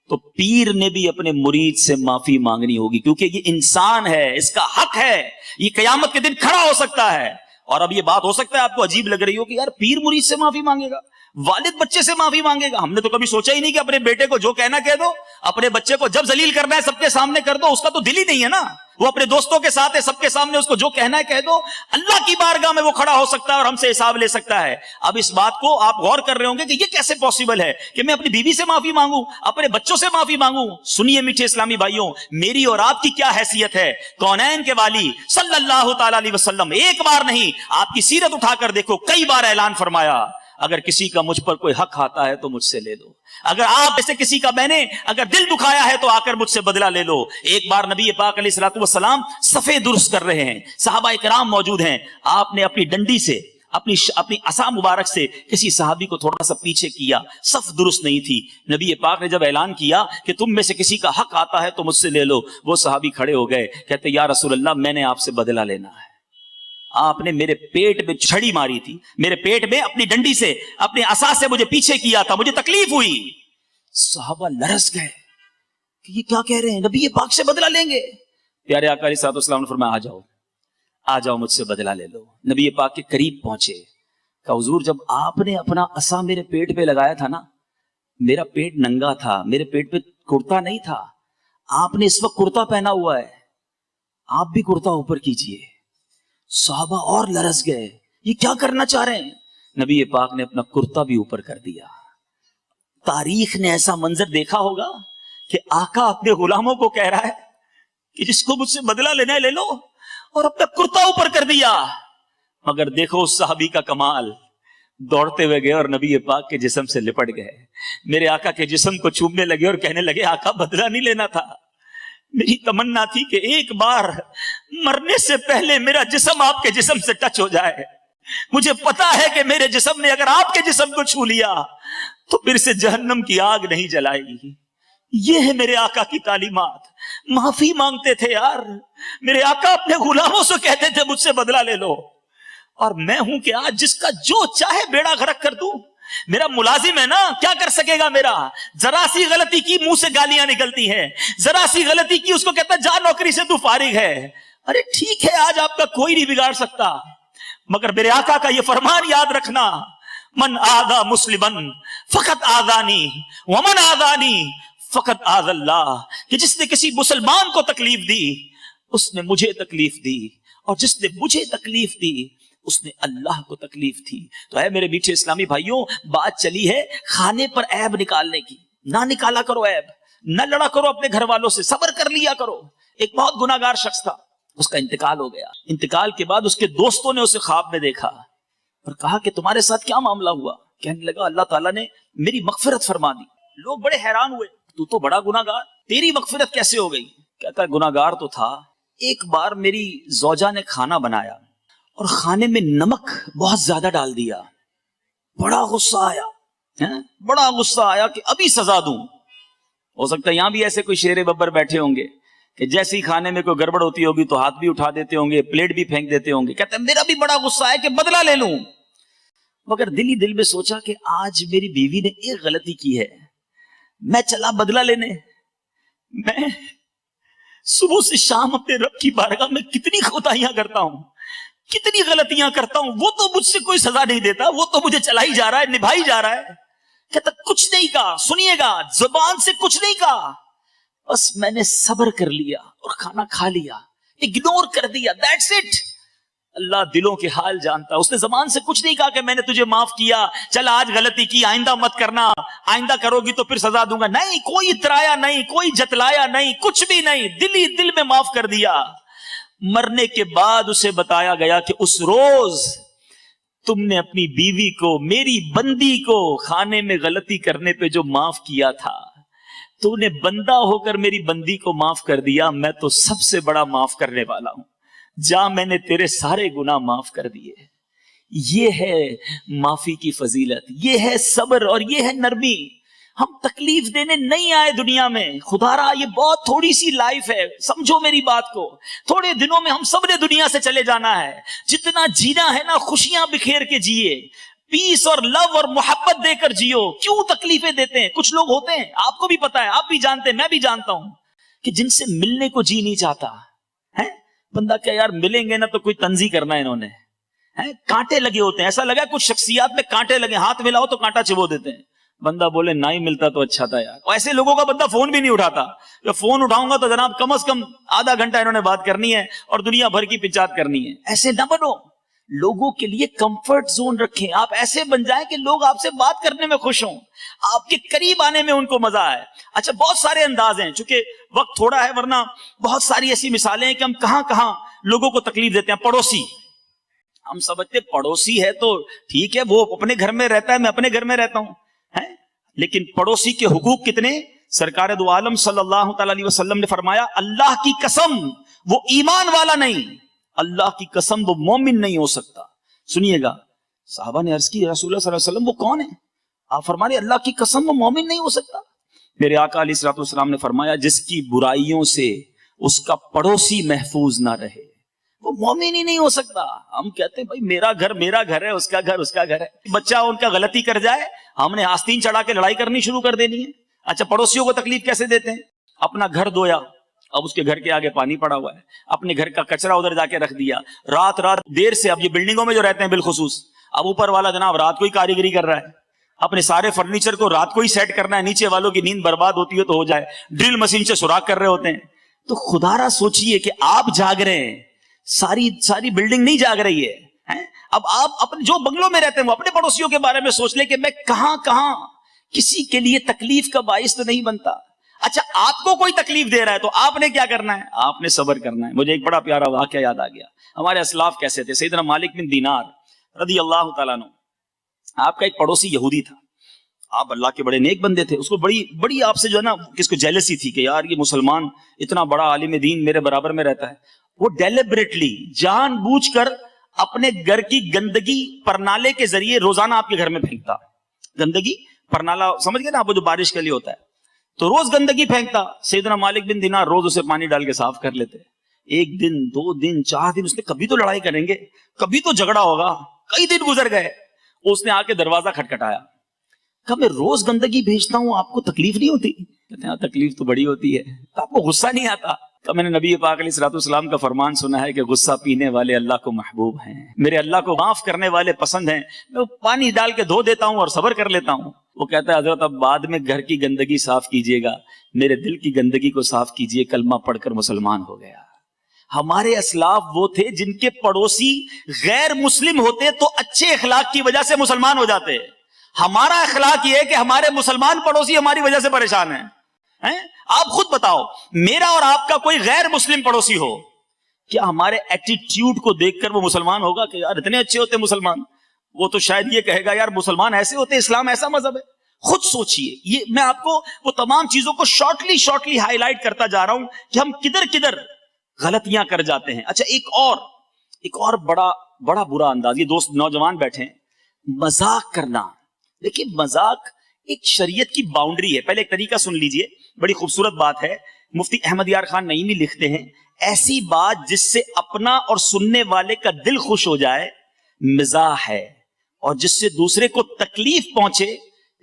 تو پیر نے بھی اپنے مرید سے معافی مانگنی ہوگی. کیونکہ یہ انسان ہے، اس کا حق ہے، یہ قیامت کے دن کھڑا ہو سکتا ہے اور اب یہ بات ہو سکتا ہے آپ کو عجیب لگ رہی ہو کہ یار پیر مرید سے معافی مانگے گا، والد بچے سے معافی مانگے گا. ہم نے تو کبھی سوچا ہی نہیں کہ اپنے بیٹے کو جو کہنا کہہ دو، اپنے بچے کو جب ذلیل کرنا ہے سب کے سامنے کر دو. اس کا تو دل ہی نہیں ہے نا، وہ اپنے دوستوں کے ساتھ ہے، سب کے سامنے اس کو جو کہنا ہے کہہ دو. اللہ کی بارگاہ میں وہ کھڑا ہو سکتا ہے اور ہم سے حساب لے سکتا ہے. اب اس بات کو آپ غور کر رہے ہوں گے کہ یہ کیسے پاسبل ہے کہ میں اپنی بیوی سے معافی مانگوں، اپنے بچوں سے معافی مانگوں. سنیے میٹھے اسلامی بھائیوں، میری اور آپ کی کیا حیثیت ہے. کونین کے والی صلی اللہ تعالی علیہ وسلم ایک بار نہیں، آپ کی سیرت اٹھا کر دیکھو، کئی بار اعلان فرمایا اگر کسی کا مجھ پر کوئی حق آتا ہے تو مجھ سے لے دو. اگر آپ ایسے کسی کا میں نے اگر دل دکھایا ہے تو آ کر مجھ سے بدلہ لے لو. ایک بار نبی پاک علیہ الصلوۃ والسلام صفے درست کر رہے ہیں، صحابہ کرام موجود ہیں. آپ نے اپنی ڈنڈی سے اپنی عصا مبارک سے کسی صحابی کو تھوڑا سا پیچھے کیا، صف درست نہیں تھی. نبی پاک نے جب اعلان کیا کہ تم میں سے کسی کا حق آتا ہے تو مجھ سے لے لو، وہ صحابی کھڑے ہو گئے، کہتے یا رسول اللہ میں نے آپ سے بدلہ لینا ہے. آپ نے میرے پیٹ میں چھڑی ماری تھی، میرے پیٹ میں اپنی ڈنڈی سے اپنے عصا سے مجھے پیچھے کیا تھا، مجھے تکلیف ہوئی. صحابہ لرز گئے کہ یہ کیا کہہ رہے ہیں، نبی پاک سے بدلہ لیں گے. پیارے آقا علیہ الصلوۃ والسلام نے فرمایا آ جاؤ مجھ سے بدلہ لے لو. نبی پاک کے قریب پہنچے، کہ حضور جب آپ نے اپنا عصا میرے پیٹ پہ لگایا تھا نا، میرا پیٹ ننگا تھا، میرے پیٹ پہ کرتا نہیں تھا. آپ نے اس وقت کرتا پہنا ہوا ہے، آپ بھی کرتا اوپر کیجئے. صحابہ اور لرز گئے، یہ کیا کرنا چاہ رہے ہیں. نبی پاک نے اپنا کرتا بھی اوپر کر دیا. تاریخ نے ایسا منظر دیکھا ہوگا کہ آقا اپنے غلاموں کو کہہ رہا ہے کہ جس کو مجھ سے بدلہ لینا ہے لے لو، اور اپنا کرتا اوپر کر دیا. مگر دیکھو اس صحابی کا کمال، دوڑتے ہوئے گئے اور نبی پاک کے جسم سے لپٹ گئے، میرے آقا کے جسم کو چومنے لگے اور کہنے لگے آقا بدلہ نہیں لینا تھا، میری تمنا تھی کہ ایک بار مرنے سے پہلے میرا جسم آپ کے جسم سے ٹچ ہو جائے. مجھے پتا ہے کہ میرے جسم نے اگر آپ کے جسم کو چھو لیا تو پھر سے جہنم کی آگ نہیں جلائے گی. یہ ہے میرے آقا کی تعلیمات. معافی مانگتے تھے یار، میرے آقا اپنے غلاموں سے کہتے تھے مجھ سے بدلہ لے لو. اور میں ہوں کہ آج جس کا جو چاہے بیڑا غرق کر دوں. میرا ملازم ہے نا، کیا کر سکے گا. میرا ذرا سی غلطی کی منہ سے گالیاں نکلتی ہیں، ذرا سی غلطی کی اس کو کہتا ہے جا نوکری سے تو فارغ ہے. ارے ٹھیک ہے آج آپ کا کوئی نہیں بگاڑ سکتا، مگر میرے آقا کا یہ فرمان یاد رکھنا، من آذا مسلمن فقط آذانی ومن آذانی فقط آذ اللہ، کہ جس نے کسی مسلمان کو تکلیف دی اس نے مجھے تکلیف دی، اور جس نے مجھے تکلیف دی اس نے اللہ کو تکلیف تھی. تو اے میرے میٹھے اسلامی بھائیوں، بات چلی ہے کھانے پر عیب نکالنے کی. نہ نکالا کرو عیب، نہ لڑا کرو اپنے گھر والوں سے، صبر کر لیا کرو. ایک بہت گناہگار شخص تھا، اس کا انتقال ہو گیا. انتقال کے بعد اس کے دوستوں نے اسے خواب میں دیکھا اور کہا کہ تمہارے ساتھ کیا معاملہ ہوا. کہنے لگا اللہ تعالیٰ نے میری مغفرت فرما دی. لوگ بڑے حیران ہوئے، تو بڑا گناہگار، تیری مغفرت کیسے ہو گئی. کہتا ہے گناہگار تو تھا. ایک بار میری زوجہ نے کھانا بنایا اور کھانے میں نمک بہت زیادہ ڈال دیا. بڑا غصہ آیا کہ ابھی سزا دوں. ہو سکتا ہے یہاں بھی ایسے کوئی شیر ببر بیٹھے ہوں گے کہ جیسے ہی کھانے میں کوئی گڑبڑ ہوتی ہوگی تو ہاتھ بھی اٹھا دیتے ہوں گے، پلیٹ بھی پھینک دیتے ہوں گے. کہتے ہیں میرا بھی بڑا غصہ ہے کہ بدلہ لے لوں، مگر دل ہی دل میں سوچا کہ آج میری بیوی نے ایک غلطی کی ہے، میں چلا بدلہ لینے. میں صبح سے شام اپنے رب کی بارگاہ میں کتنی کوتاہیاں کرتا ہوں، کتنی غلطیاں کرتا ہوں، وہ تو مجھ سے کوئی سزا نہیں دیتا، وہ تو مجھے چلا ہی جا رہا ہے، نبھائی جا رہا ہے. کہتا کچھ نہیں کہا، سنیے گا زبان سے کچھ نہیں کہا، بس میں نے صبر کر لیا اور کھانا کھا لیا، اگنور کر دیا. That's it. اللہ دلوں کے حال جانتا. اس نے زبان سے کچھ نہیں کہا کہ میں نے تجھے معاف کیا، چل آج غلطی کی آئندہ مت کرنا، آئندہ کرو گی تو پھر سزا دوں گا. نہیں، کوئی اترایا نہیں، کوئی جتلایا نہیں، کچھ بھی نہیں، دل ہی دل میں معاف کر دیا. مرنے کے بعد اسے بتایا گیا کہ اس روز تم نے اپنی بیوی کو، میری بندی کو کھانے میں غلطی کرنے پہ جو معاف کیا تھا، تو نے بندہ ہو کر میری بندی کو معاف کر دیا. میں تو سب سے بڑا معاف کرنے والا ہوں، جا میں نے تیرے سارے گناہ معاف کر دیے. یہ ہے معافی کی فضیلت، یہ ہے صبر اور یہ ہے نرمی. ہم تکلیف دینے نہیں آئے دنیا میں. خدا را یہ بہت تھوڑی سی لائف ہے، سمجھو میری بات کو. تھوڑے دنوں میں ہم سب نے دنیا سے چلے جانا ہے. جتنا جینا ہے نا خوشیاں بکھیر کے جیے، پیس اور لو اور محبت دے کر جیو. کیوں تکلیفیں دیتے ہیں؟ کچھ لوگ ہوتے ہیں، آپ کو بھی پتا ہے، آپ بھی جانتے ہیں، میں بھی جانتا ہوں، کہ جن سے ملنے کو جی نہیں چاہتا ہے. بندہ کہ یار ملیں گے نا تو کوئی تنزی کرنا ہے انہوں نے، کانٹے لگے ہوتے ہیں, ایسا لگا کچھ شخصیات میں کانٹے لگے, ہاتھ ملاؤ تو کانٹا چبو دیتے ہیں. بندہ بولے نہ ہی ملتا تو اچھا تھا یار. اور ایسے لوگوں کا بندہ فون بھی نہیں اٹھاتا. جب فون اٹھاؤں گا تو جناب کم از کم آدھا گھنٹہ انہوں نے بات کرنی ہے اور دنیا بھر کی پنچات کرنی ہے. ایسے نہ بنو, لوگوں کے لیے کمفرٹ زون رکھیں. آپ ایسے بن جائیں کہ لوگ آپ سے بات کرنے میں خوش ہوں, آپ کے قریب آنے میں ان کو مزہ آئے. اچھا, بہت سارے انداز ہیں, چونکہ وقت تھوڑا ہے, ورنہ بہت ساری ایسی مثالیں ہیں کہ ہم کہاں کہاں لوگوں کو تکلیف دیتے ہیں. پڑوسی, ہم سمجھتے پڑوسی ہے تو ٹھیک ہے, وہ اپنے گھر میں رہتا ہے, میں اپنے گھر میں رہتا ہوں, لیکن پڑوسی کے حقوق کتنے. سرکار دو عالم صلی اللہ تعالی علیہ وسلم نے فرمایا اللہ کی قسم وہ ایمان والا نہیں, اللہ کی قسم وہ مومن نہیں ہو سکتا. سنیے گا, صحابہ نے عرض کی رسول اللہ صلی اللہ علیہ وسلم وہ کون ہے؟ آپ فرمانے اللہ کی قسم وہ مومن نہیں ہو سکتا. میرے آقا علیہ الصلوۃ والسلام نے فرمایا جس کی برائیوں سے اس کا پڑوسی محفوظ نہ رہے وہ مومن ہی نہیں ہو سکتا. ہم کہتے ہیں بھائی میرا گھر ہے, اس کا گھر ہے. بچہ ان کا غلطی کر جائے ہم نے آستین چڑھا کے لڑائی کرنی شروع کر دینی ہے. اچھا, پڑوسیوں کو تکلیف کیسے دیتے ہیں؟ اپنا گھر دھویا, اب اس کے گھر کے آگے پانی پڑا ہوا ہے, اپنے گھر کا کچرا ادھر جا کے رکھ دیا, رات دیر سے, اب یہ بلڈنگوں میں جو رہتے ہیں بالخصوص, اب اوپر والا جناب رات کو ہی کاریگری کر رہا ہے, اپنے سارے فرنیچر کو رات کو ہی سیٹ کرنا ہے, نیچے والوں کی نیند برباد ہوتی ہے تو ہو جائے, ڈرل مشین سے سوراخ کر رہے ہوتے ہیں. تو خدا را سوچئے کہ آپ جاگ رہے ہیں, ساری بلڈنگ نہیں جاگ رہی ہے. اب آپ اپنے جو بنگلوں میں رہتے ہیں وہ اپنے پڑوسیوں کے بارے میں سوچ لیں کہ میں کہاں کسی کے لیے تکلیف کا باعث تو نہیں بنتا. اچھا, آپ کو کوئی تکلیف دے رہا ہے تو آپ نے کیا کرنا ہے؟ آپ نے صبر کرنا ہے. مجھے ایک بڑا پیارا واقعہ یاد آ گیا. ہمارے اسلاف کیسے تھے. سیدنا مالک بن دینار رضی اللہ تعالیٰ عنہ, آپ کا ایک پڑوسی یہودی تھا, آپ اللہ کے بڑے نیک بندے تھے, اس کو بڑی آپ سے جو ہے نا کس کو جیلسی تھی کہ یار یہ مسلمان اتنا بڑا عالم دین میرے برابر میں رہتا ہے. وہ ڈیلیبریٹلی جان بوجھ کر اپنے گھر کی گندگی پرنالے کے ذریعے روزانہ آپ کے گھر میں پھینکتا. گندگی پرنالا سمجھ گئے نا آپ, جو بارش کے لیے ہوتا ہے, تو روز گندگی پھینکتا. سیدنا مالک بن دینار روز اسے پانی ڈال کے صاف کر لیتے. ایک دن, 2 دن, 4 دن, اس نے کبھی تو لڑائی کریں گے, کبھی تو جھگڑا ہوگا, کئی دن گزر گئے. اس نے آ کے دروازہ کھٹکھٹایا, کہا میں روز گندگی بھیجتا ہوں, آپ کو تکلیف نہیں ہوتی؟ کہتے ہیں تکلیف تو بڑی ہوتی ہے. آپ کو غصہ نہیں آتا؟ کہ میں نے نبی پاک علیہ الصلوۃ والسلام کا فرمان سنا ہے کہ غصہ پینے والے اللہ کو محبوب ہیں, میرے اللہ کو معاف کرنے والے پسند ہیں, میں پانی ڈال کے دھو دیتا ہوں اور صبر کر لیتا ہوں. وہ کہتا ہے حضرت اب بعد میں گھر کی گندگی صاف کیجئے گا, میرے دل کی گندگی کو صاف کیجئے, کلمہ پڑھ کر مسلمان ہو گیا. ہمارے اسلاف وہ تھے جن کے پڑوسی غیر مسلم ہوتے تو اچھے اخلاق کی وجہ سے مسلمان ہو جاتے. ہمارا اخلاق یہ ہے کہ ہمارے مسلمان پڑوسی ہماری وجہ سے پریشان ہیں. آپ خود بتاؤ, میرا اور آپ کا کوئی غیر مسلم پڑوسی ہو, کیا ہمارے ایٹیٹیوڈ کو دیکھ کر وہ مسلمان ہوگا کہ یار اتنے اچھے ہوتے مسلمان؟ وہ تو شاید یہ کہے گا یار مسلمان ایسے ہوتے, اسلام ایسا مذہب ہے. خود سوچئے. یہ میں آپ کو وہ تمام چیزوں کو شارٹلی ہائی لائٹ کرتا جا رہا ہوں کہ ہم کدھر غلطیاں کر جاتے ہیں. اچھا, ایک اور بڑا برا انداز, یہ دوست نوجوان بیٹھے ہیں, مذاق کرنا. دیکھیے مذاق ایک شریعت کی باؤنڈری ہے. پہلے ایک طریقہ سن لیجئے, بڑی خوبصورت بات ہے. مفتی احمد یار خان نعیمی لکھتے ہیں ایسی بات جس سے اپنا اور سننے والے کا دل خوش ہو جائے مزاح ہے, اور جس سے دوسرے کو تکلیف پہنچے,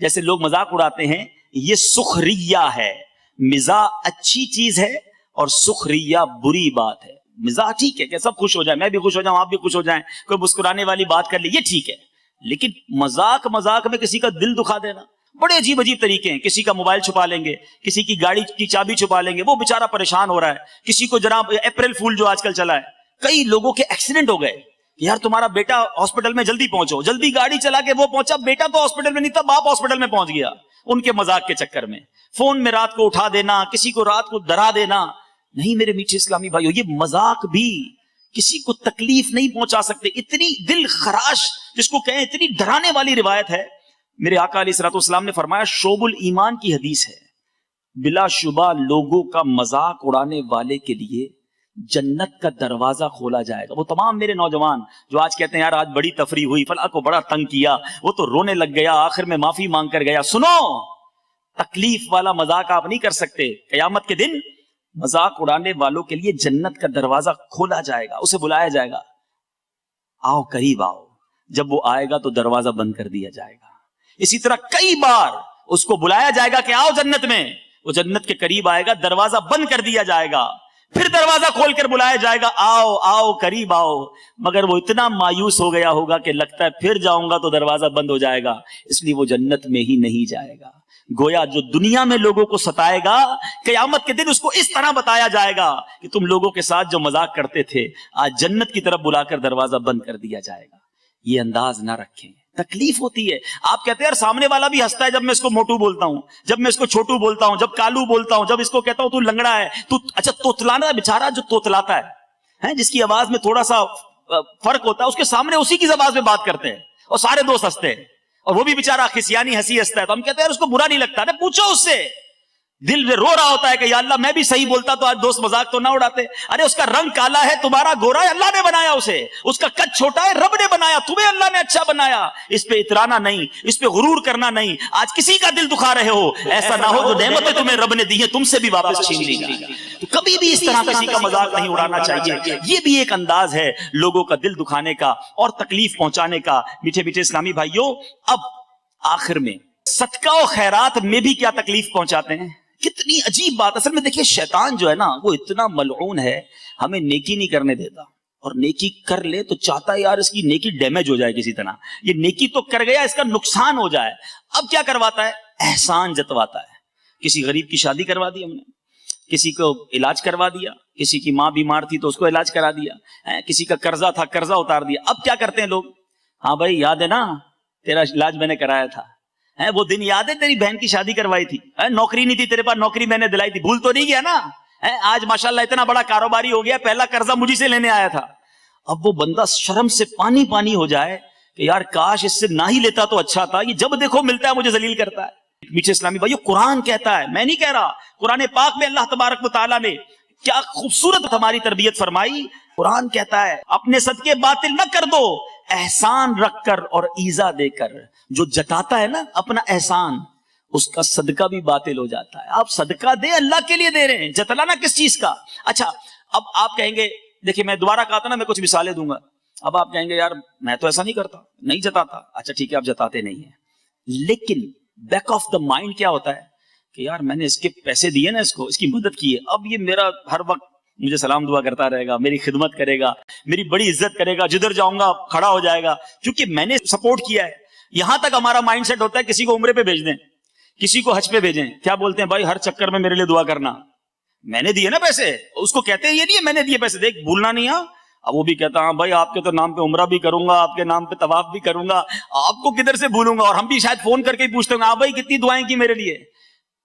جیسے لوگ مذاق اڑاتے ہیں, یہ سخریہ ہے. مزاح اچھی چیز ہے اور سخریہ بری بات ہے. مزاح ٹھیک ہے کہ سب خوش ہو جائیں, میں بھی خوش ہو جاؤں, آپ بھی خوش ہو جائیں, کوئی مسکرانے والی بات کر لی, یہ ٹھیک ہے. لیکن مذاق میں کسی کا دل دکھا دینا, بڑے عجیب طریقے ہیں. کسی کا موبائل چھپا لیں گے, کسی کی گاڑی کی چابی چھپا لیں گے, وہ بیچارہ پریشان ہو رہا ہے. کسی کو جناب اپریل فول جو آج کل چلا ہے, کئی لوگوں کے ایکسیڈنٹ ہو گئے, یار تمہارا بیٹا ہاسپٹل میں جلدی پہنچو, جلدی گاڑی چلا کے وہ پہنچا, بیٹا تو ہاسپٹل میں نہیں تھا, باپ ہاسپٹل میں پہنچ گیا. ان کے مذاق کے چکر میں فون میں رات کو اٹھا دینا, کسی کو رات کو ڈرا دینا. نہیں میرے میٹھے اسلامی بھائیو, یہ مذاق بھی کسی کو تکلیف نہیں پہنچا سکتے. اتنی دل خراش جس کو کہیں, اتنی ڈرانے والی روایت ہے. میرے آقا علیہ الصلوۃ والسلام نے فرمایا, شعب الایمان کی حدیث ہے, بلا شبہ لوگوں کا مذاق اڑانے والے کے لیے جنت کا دروازہ کھولا جائے گا. وہ تمام میرے نوجوان جو آج کہتے ہیں یار آج بڑی تفریح ہوئی, فلاں کو بڑا تنگ کیا, وہ تو رونے لگ گیا, آخر میں معافی مانگ کر گیا. سنو, تکلیف والا مذاق آپ نہیں کر سکتے. قیامت کے دن مذاق اڑانے والوں کے لیے جنت کا دروازہ کھولا جائے گا, اسے بلایا جائے گا, آؤ قریب آؤ. جب وہ آئے گا تو دروازہ بند کر دیا جائے گا. اسی طرح کئی بار اس کو بلایا جائے گا کہ آؤ جنت میں, وہ جنت کے قریب آئے گا, دروازہ بند کر دیا جائے گا. پھر دروازہ کھول کر بلایا جائے گا آؤ آؤ قریب آؤ، مگر وہ اتنا مایوس ہو گیا ہوگا کہ لگتا ہے پھر جاؤں گا تو دروازہ بند ہو جائے گا، اس لیے وہ جنت میں ہی نہیں جائے گا۔ گویا جو دنیا میں لوگوں کو ستائے گا، قیامت کے دن اس کو اس طرح بتایا جائے گا کہ تم لوگوں کے ساتھ جو مذاق کرتے تھے آج جنت کی طرف بلا کر دروازہ بند کر دیا جائے گا۔ یہ انداز نہ رکھیں، تکلیف ہوتی ہے۔ آپ کہتے ہیں یار سامنے والا بھی ہنستا ہے جب میں اس کو موٹو بولتا ہوں، جب میں اس کو چھوٹو بولتا ہوں، جب کالو بولتا ہوں، جب اس کو کہتا ہوں تو لنگڑا ہے، تو اچھا توتلانا بیچارہ جو توتلاتا ہے جس کی آواز میں تھوڑا سا فرق ہوتا ہے، اس کے سامنے اسی کی زبان میں بات کرتے ہیں اور سارے دوست ہنستے ہیں، اور وہ بھی بیچارہ خسیانی ہنسی ہنستا ہے، تو ہم کہتے ہیں یار اس کو برا نہیں لگتا نا، پوچھو اس سے، دل میں رو رہا ہوتا ہے کہ یا اللہ میں بھی صحیح بولتا تو آج دوست مذاق تو نہ اڑاتے۔ ارے اس کا رنگ کالا ہے، تمہارا گورا ہے، اللہ نے بنایا اسے، اس کا قد چھوٹا ہے، رب نے بنایا، تمہیں اللہ نے اچھا بنایا، اس پہ اترانا نہیں، اس پہ غرور کرنا نہیں۔ آج کسی کا دل دکھا رہے ہو، ایسا نہ ہو جو نعمتیں تمہیں رب نے دی ہیں تم سے بھی واپس چھین لی جائیں۔ تو کبھی بھی اس طرح کسی کا مذاق نہیں اڑانا چاہیے۔ یہ بھی ایک انداز ہے لوگوں کا دل دکھانے کا اور تکلیف پہنچانے کا۔ میٹھے میٹھے اسلامی بھائیوں، اب آخر میں صدقہ و خیرات میں بھی کیا تکلیف پہنچاتے ہیں، کتنی عجیب بات۔ اصل میں دیکھیے شیطان جو ہے نا وہ اتنا ملعون ہے، ہمیں نیکی نہیں کرنے دیتا، اور نیکی کر لے تو چاہتا ہے یار اس کی نیکی ڈیمیج ہو جائے کسی طرح، یہ نیکی تو کر گیا اس کا نقصان ہو جائے۔ اب کیا کرواتا ہے، احسان جتواتا ہے۔ کسی غریب کی شادی کروا دی ہم نے، کسی کو علاج کروا دیا، کسی کی ماں بیمار تھی تو اس کو علاج کرا دیا، کسی کا قرضہ تھا قرضہ اتار دیا۔ اب کیا کرتے ہیں لوگ، ہاں بھائی یاد ہے نا تیرا علاج میں نے کرایا تھا، وہ دن یاد ہے تیری بہن کی شادی کروائی تھی، نوکری نہیں تھی تیرے پاس، نوکری میں نے دلائی تھی، بھول تو نہیں گیا نا، آج ماشاءاللہ اتنا بڑا کاروباری ہو گیا، پہلا قرضہ مجھے سے لینے آیا تھا۔ اب وہ بندہ شرم سے پانی پانی ہو جائے کہ یار کاش اس سے نہ ہی لیتا تو اچھا تھا، یہ جب دیکھو ملتا ہے مجھے ذلیل کرتا ہے۔ میٹھے اسلامی بھائیو، قرآن کہتا ہے، میں نہیں کہہ رہا، قرآن پاک میں اللہ تبارک و تعالیٰ نے کیا خوبصورت ہماری تربیت فرمائی۔ قرآن کہتا ہے اپنے صدقے باطل نہ کر دو، احسان رکھ کر اور ایذا دے کر۔ جو جتاتا ہے نا اپنا احسان، اس کا صدقہ بھی باطل ہو جاتا ہے۔ آپ صدقہ دے، اللہ کے لیے دے رہے ہیں، جتلانا کس چیز کا۔ اچھا اب آپ کہیں گے، دیکھیں میں دوبارہ کہا تھا نا میں کچھ مثالیں دوں گا، اب آپ کہیں گے یار میں تو ایسا نہیں کرتا، نہیں جتاتا۔ اچھا ٹھیک ہے آپ جتاتے نہیں ہیں، لیکن بیک آف دا مائنڈ کیا ہوتا ہے کہ یار میں نے اس کے پیسے دیے نا، اس کو اس کی مدد کی ہے، اب یہ میرا ہر وقت مجھے سلام دعا کرتا رہے گا، میری خدمت کرے گا، میری بڑی عزت کرے گا، جدھر جاؤں گا کھڑا ہو جائے گا کیونکہ میں نے سپورٹ کیا ہے۔ یہاں تک ہمارا مائنڈ سیٹ ہوتا ہے، کسی کو عمرے پہ بھیج دیں، کسی کو حج پہ بھیجیں، کیا بولتے ہیں بھائی ہر چکر میں میرے لیے دعا کرنا، میں نے دیے نا پیسے، اس کو کہتے ہیں یہ نہیں ہے میں نے دیے پیسے، دیکھ بھولنا نہیں۔ اب وہ بھی کہتا ہاں بھائی آپ کے تو نام پہ عمرہ بھی کروں گا، آپ کے نام پہ طواف بھی کروں گا، آپ کو کدھر سے بھولوں گا، اور ہم بھی شاید فون کر کے ہی پوچھتے ہوں گے ہاں بھائی کتنی دعائیں کی میرے لیے۔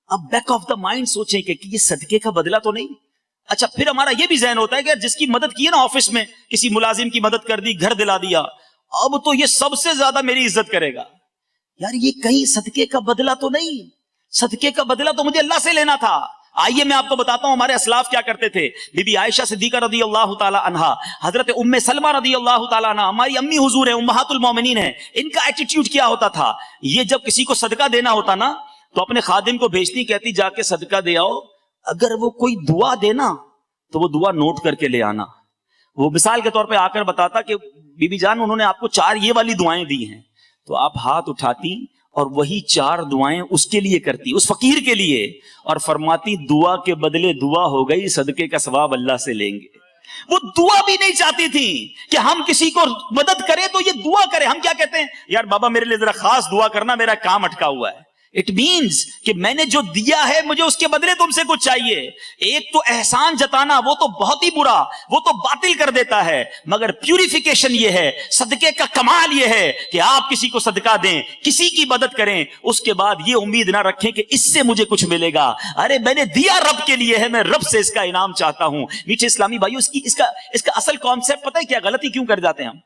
اب بیک آف دا مائنڈ سوچیں کہ یہ صدقے کا بدلہ تو نہیں۔ اچھا پھر ہمارا یہ بھی ذہن ہوتا ہے کہ جس کی مدد کی ہے نا آفس میں، کسی ملازم کی مدد کر دی، گھر دلا دیا، اب تو یہ سب سے زیادہ میری عزت کرے گا۔ یار یہ کہیں صدقے کا بدلہ تو نہیں، صدقے کا بدلہ تو مجھے اللہ سے لینا تھا۔ آئیے میں آپ کو بتاتا ہوں ہمارے اسلاف کیا کرتے تھے۔ بی بی عائشہ صدیقہ رضی اللہ تعالی عنہا، حضرت ام سلمہ رضی اللہ تعالی عنہا، ہماری امی حضور ہیں، امہات المومنین ہیں، ان کا ایٹیٹیوڈ کیا ہوتا تھا، یہ جب کسی کو صدقہ دینا ہوتا نا تو اپنے خادم کو بھیجتی، کہتی جا کے صدقہ دے آؤ، اگر وہ کوئی دعا دینا تو وہ دعا نوٹ کر کے لے آنا۔ وہ مثال کے طور پہ آ کر بتاتا کہ بی بی جان انہوں نے آپ کو 4 یہ والی دعائیں دی ہیں، تو آپ ہاتھ اٹھاتی اور وہی 4 دعائیں اس کے لیے کرتی، اس فقیر کے لیے، اور فرماتی دعا کے بدلے دعا ہو گئی، صدقے کا ثواب اللہ سے لیں گے۔ وہ دعا بھی نہیں چاہتی تھی کہ ہم کسی کو مدد کریں تو یہ دعا کریں۔ ہم کیا کہتے ہیں، یار بابا میرے لیے ذرا خاص دعا کرنا، میرا کام اٹکا ہوا ہے۔ اٹ مینز کہ میں نے جو دیا ہے مجھے اس کے بدلے تم سے کچھ چاہیے۔ ایک تو احسان جتانا وہ تو بہت ہی برا، وہ تو باطل کر دیتا ہے، مگر پیوریفیکیشن یہ ہے، صدقے کا کمال یہ ہے کہ آپ کسی کو صدقہ دیں، کسی کی مدد کریں، اس کے بعد یہ امید نہ رکھیں کہ اس سے مجھے کچھ ملے گا، ارے میں نے دیا رب کے لیے ہے، میں رب سے اس کا انعام چاہتا ہوں۔ میٹھے اسلامی بھائیو، اس کا اصل کانسیپٹ پتہ ہے کیا، غلطی کیوں کر جاتے ہیں ہم؟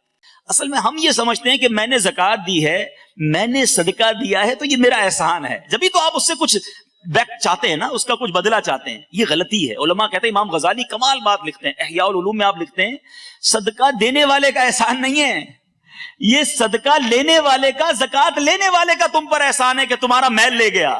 اصل میں ہم یہ سمجھتے ہیں کہ میں نے زکوٰۃ دی ہے، میں نے صدقہ دیا ہے تو یہ میرا احسان ہے، جبھی تو آپ اس سے کچھ بیک چاہتے ہیں نا، اس کا کچھ بدلہ چاہتے ہیں۔ یہ غلطی ہے۔ علماء کہتے ہیں، امام غزالی کمال بات لکھتے ہیں، احیاء العلوم میں آپ لکھتے ہیں، صدقہ دینے والے کا احسان نہیں ہے، یہ صدقہ لینے والے کا، زکوٰۃ لینے والے کا تم پر احسان ہے کہ تمہارا میل لے گیا،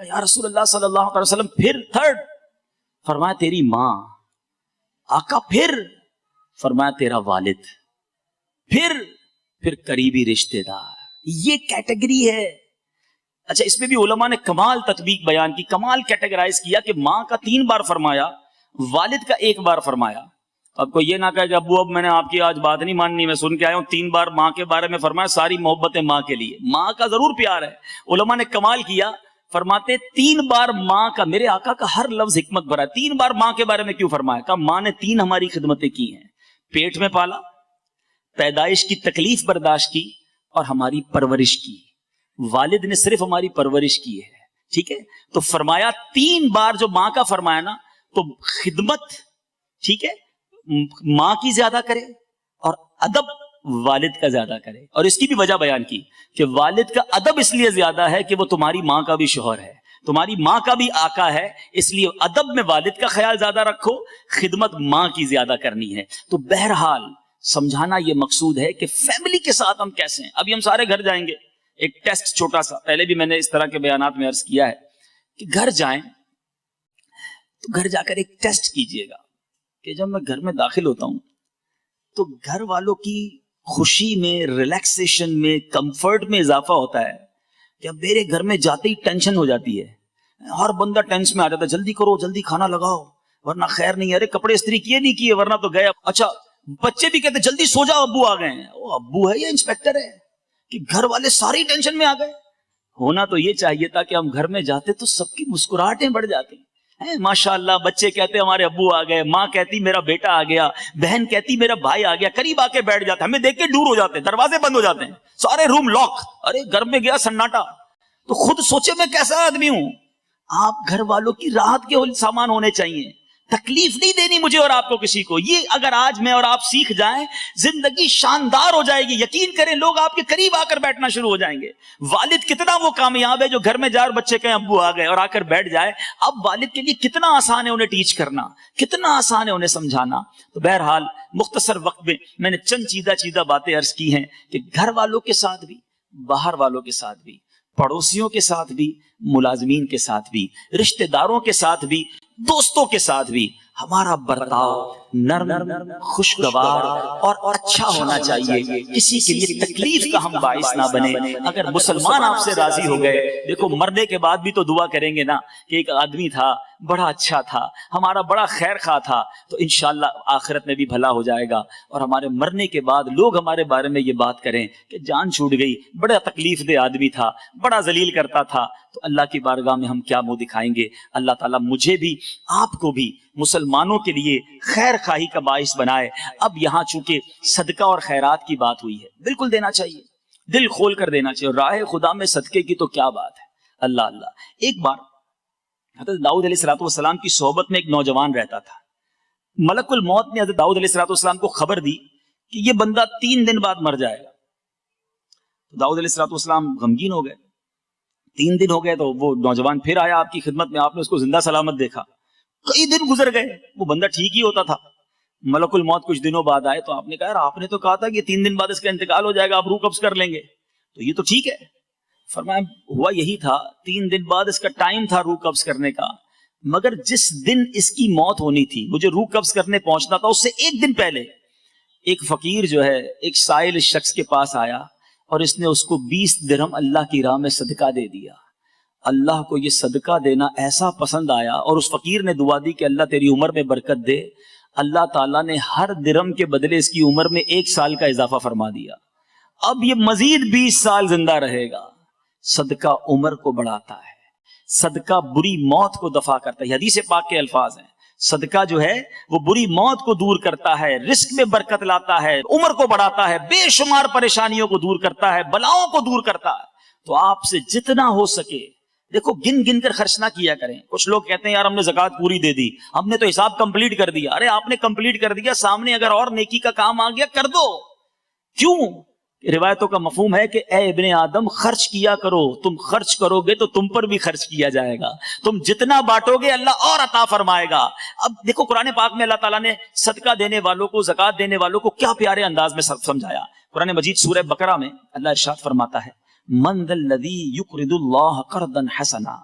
کہ یا رسول اللہ صلی اللہ علیہ وسلم پھر تھرڈ؟ فرمایا تیری ماں. آقا پھر؟ فرمایا تیرا والد. پھر قریبی رشتہ دار. یہ کیٹیگری ہے. اچھا اس میں بھی علماء نے کمال تطبیق بیان کی, کمال کیٹیگرائز کیا کہ ماں کا 3 بار فرمایا, والد کا 1 بار فرمایا. اب کوئی یہ نہ کہے کہ ابو اب میں نے آپ کی آج بات نہیں ماننی, میں سن کے آیا ہوں 3 بار ماں کے بارے میں فرمایا, ساری محبتیں ماں کے لیے. ماں کا ضرور پیار ہے. علماء نے کمال کیا, فرماتے 3 بار ماں کا, میرے آقا کا ہر لفظ حکمت بھرا ہے. 3 بار ماں کے بارے میں کیوں فرمایا؟ کہ ماں نے 3 ہماری خدمتیں کی ہیں. پیٹ میں پالا, پیدائش کی تکلیف برداشت کی, اور ہماری پرورش کی. والد نے صرف ہماری پرورش کی ہے. ٹھیک ہے, تو فرمایا 3 بار جو ماں کا فرمایا نا, تو خدمت ٹھیک ہے ماں کی زیادہ کرے, اور ادب والد کا زیادہ کرے. اور اس کی بھی وجہ بیان کی کہ والد کا ادب اس لیے زیادہ ہے کہ وہ تمہاری ماں کا بھی شوہر ہے, تمہاری ماں کا بھی آقا ہے, اس لیے ادب میں والد کا خیال زیادہ رکھو, خدمت ماں کی زیادہ کرنی ہے. تو بہرحال سمجھانا یہ مقصود ہے کہ فیملی کے ساتھ ہم کیسے ہیں. ابھی ہم سارے گھر جائیں گے, ایک ٹیسٹ چھوٹا سا, پہلے بھی میں نے اس طرح کے بیانات میں عرض کیا ہے کہ گھر جائیں تو گھر جا کر ایک ٹیسٹ کیجئے گا کہ جب میں گھر میں داخل ہوتا ہوں تو گھر والوں کی خوشی میں, ریلیکسیشن میں, کمفرٹ میں اضافہ ہوتا ہے. جب میرے گھر میں جاتے ہی ٹینشن ہو جاتی ہے, ہر بندہ ٹینشن میں آ جاتا ہے, جلدی کرو جلدی کھانا لگاؤ ورنہ خیر نہیں, ارے کپڑے استری کیے نہیں کیے ورنہ تو گئے. اچھا بچے بھی کہتے جلدی سو جاؤ ابو آ گئے ہیں. وہ ابو ہے یا انسپیکٹر ہے کہ گھر والے ساری ٹینشن میں آ گئے؟ ہونا تو یہ چاہیے تھا کہ ہم گھر میں جاتے تو سب کی مسکراہٹیں بڑھ جاتی ہیں. ماشاء اللہ بچے کہتے ہمارے ابو آ گئے, ماں کہتی میرا بیٹا آ گیا, بہن کہتی میرا بھائی آ گیا, قریب آ کے بیٹھ جاتے, ہمیں دیکھ کے دور ہو جاتے ہیں, دروازے بند ہو جاتے ہیں, سارے روم لاک. ارے گھر میں گیا سناٹا. تو خود سوچے میں کیسا آدمی ہوں. آپ گھر والوں کی راحت کے سامان ہونے چاہیے, تکلیف نہیں دینی مجھے اور آپ کو کسی کو. یہ اگر آج میں اور آپ سیکھ جائیں زندگی شاندار ہو جائے گی. یقین کریں لوگ آپ کے قریب آ کر بیٹھنا شروع ہو جائیں گے. والد کتنا وہ کامیاب ہے جو گھر میں جائے اور بچے کہیں ابو آ گئے اور آ کر بیٹھ جائے. اب والد کے لیے کتنا آسان ہے انہیں ٹیچ کرنا, کتنا آسان ہے انہیں سمجھانا. تو بہرحال مختصر وقت میں نے چند چیدہ باتیں عرض کی ہیں کہ گھر والوں کے ساتھ بھی, باہر والوں کے ساتھ بھی, پڑوسیوں کے ساتھ بھی, ملازمین کے ساتھ بھی, رشتہ داروں کے ساتھ بھی, دوستوں کے ساتھ بھی ہمارا برتاؤ نرم, خوشگوار اور اچھا ہونا چاہیے. کسی کے لیے تکلیف کا ہم باعث نہ بنے. اگر مسلمان آپ سے راضی ہو گئے, دیکھو مرنے کے بعد بھی تو دعا کریں گے نا کہ ایک آدمی تھا بڑا اچھا تھا, ہمارا بڑا خیر خواہ تھا, تو انشاءاللہ آخرت میں بھی بھلا ہو جائے گا. اور ہمارے مرنے کے بعد لوگ ہمارے بارے میں یہ بات کریں کہ جان چھوٹ گئی, بڑا تکلیف دہ آدمی تھا, بڑا ذلیل کرتا تھا, تو اللہ کی بارگاہ میں ہم کیا منہ دکھائیں گے. اللہ تعالیٰ مجھے بھی آپ کو بھی مسلمانوں کے لیے خیر خواہی کا باعث بنائے. اب یہاں چونکہ صدقہ اور خیرات کی بات ہوئی ہے, بالکل دینا چاہیے, دل کھول کر دینا چاہیے. راہ خدا میں صدقے کی تو کیا بات ہے. اللہ اللہ. ایک بار حضرت داؤد علیہ السلام کی صحبت میں ایک نوجوان رہتا تھا. ملک الموت نے حضرت داؤد علیہ السلام کو خبر دی کہ یہ بندہ 3 دن بعد مر جائے گا. داؤد علیہ السلام غمگین ہو گئے. 3 دن ہو گئے تو وہ نوجوان پھر آیا آپ کی خدمت میں, آپ نے اس کو زندہ سلامت دیکھا. کئی دن گزر گئے, وہ بندہ ٹھیک ہی ہوتا تھا. ملک الموت کچھ دنوں بعد آئے تو آپ نے کہا یار آپ نے تو کہا تھا کہ 3 دن بعد اس کا انتقال ہو جائے گا, آپ روح قبض کر لیں گے, تو یہ تو ٹھیک ہے. فرمایا ہوا یہی تھا, 3 دن بعد اس کا ٹائم تھا روح قبض کرنے کا, مگر جس دن اس کی موت ہونی تھی, مجھے روح قبض کرنے پہنچنا تھا, اس سے 1 دن پہلے ایک فقیر جو ہے ایک سائل شخص کے پاس آیا اور اس نے اس کو 20 درہم اللہ کی راہ میں صدقہ دے دیا. اللہ کو یہ صدقہ دینا ایسا پسند آیا اور اس فقیر نے دعا دی کہ اللہ تیری عمر میں برکت دے. اللہ تعالیٰ نے ہر درہم کے بدلے اس کی عمر میں 1 سال کا اضافہ فرما دیا. اب یہ مزید 20 سال زندہ رہے گا. صدقہ عمر کو بڑھاتا ہے, صدقہ بری موت کو دفع کرتا ہے. حدیث پاک کے الفاظ ہیں, صدقہ جو ہے وہ بری موت کو دور کرتا ہے, رزق میں برکت لاتا ہے, عمر کو بڑھاتا ہے, بے شمار پریشانیوں کو دور کرتا ہے, بلاؤں کو دور کرتا ہے. تو آپ سے جتنا ہو سکے دیکھو گن گن کر خرچ نہ کیا کریں. کچھ لوگ کہتے ہیں یار ہم نے زکوٰۃ پوری دے دی, ہم نے تو حساب کمپلیٹ کر دیا. ارے آپ نے کمپلیٹ کر دیا, سامنے اگر اور نیکی کا کام آ گیا کر دو. کیوں؟ روایتوں کا مفہوم ہے کہ اے ابن آدم خرچ کیا کرو, تم خرچ کرو گے تو تم پر بھی خرچ کیا جائے گا, تم جتنا بانٹو گے اللہ اور عطا فرمائے گا. اب دیکھو قرآن پاک میں اللہ تعالیٰ نے صدقہ دینے والوں کو, زکوٰۃ دینے والوں کو کیا پیارے انداز میں سمجھایا. قرآن مجید سورہ بقرہ میں اللہ ارشاد فرماتا ہے من ذا الذی یقرض اللہ قرضا حسنا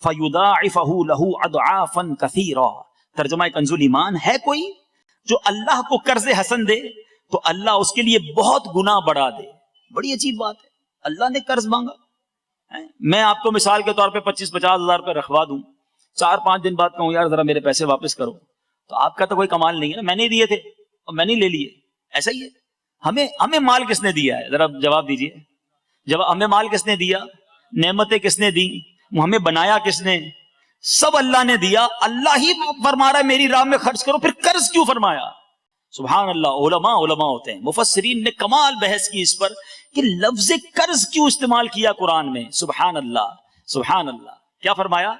فَيُضَاعِفَهُ لَهُ أَضْعَافًا كَثِيرًا. ترجمہ کنزُ الایمان ہے کوئی جو اللہ کو قرض حسن دے تو اللہ اس کے لیے بہت گنا بڑھا دے. بڑی عجیب بات ہے. اللہ نے قرض مانگا. میں آپ کو مثال کے طور پہ 25-50 ہزار روپے رکھوا دوں, 4-5 دن بعد کہوں یار ذرا میرے پیسے واپس کرو, تو آپ کا تو کوئی کمال نہیں ہے نا, میں نے دیے تھے اور میں نے لے لیے. ایسا ہی ہے. ہمیں مال کس نے دیا ہے؟ ذرا جواب دیجئے. ہمیں مال کس نے دیا؟ نعمتیں کس نے دی؟ ہمیں بنایا کس نے؟ سب اللہ نے دیا. اللہ ہی فرما رہا ہے میری راہ میں خرچ کرو, پھر قرض کیوں فرمایا؟ سبحان اللہ. علماء ہوتے ہیں, مفسرین نے کمال بحث کی اس پر کہ لفظ قرض کیوں استعمال کیا قرآن میں. سبحان اللہ سبحان اللہ. کیا فرمایا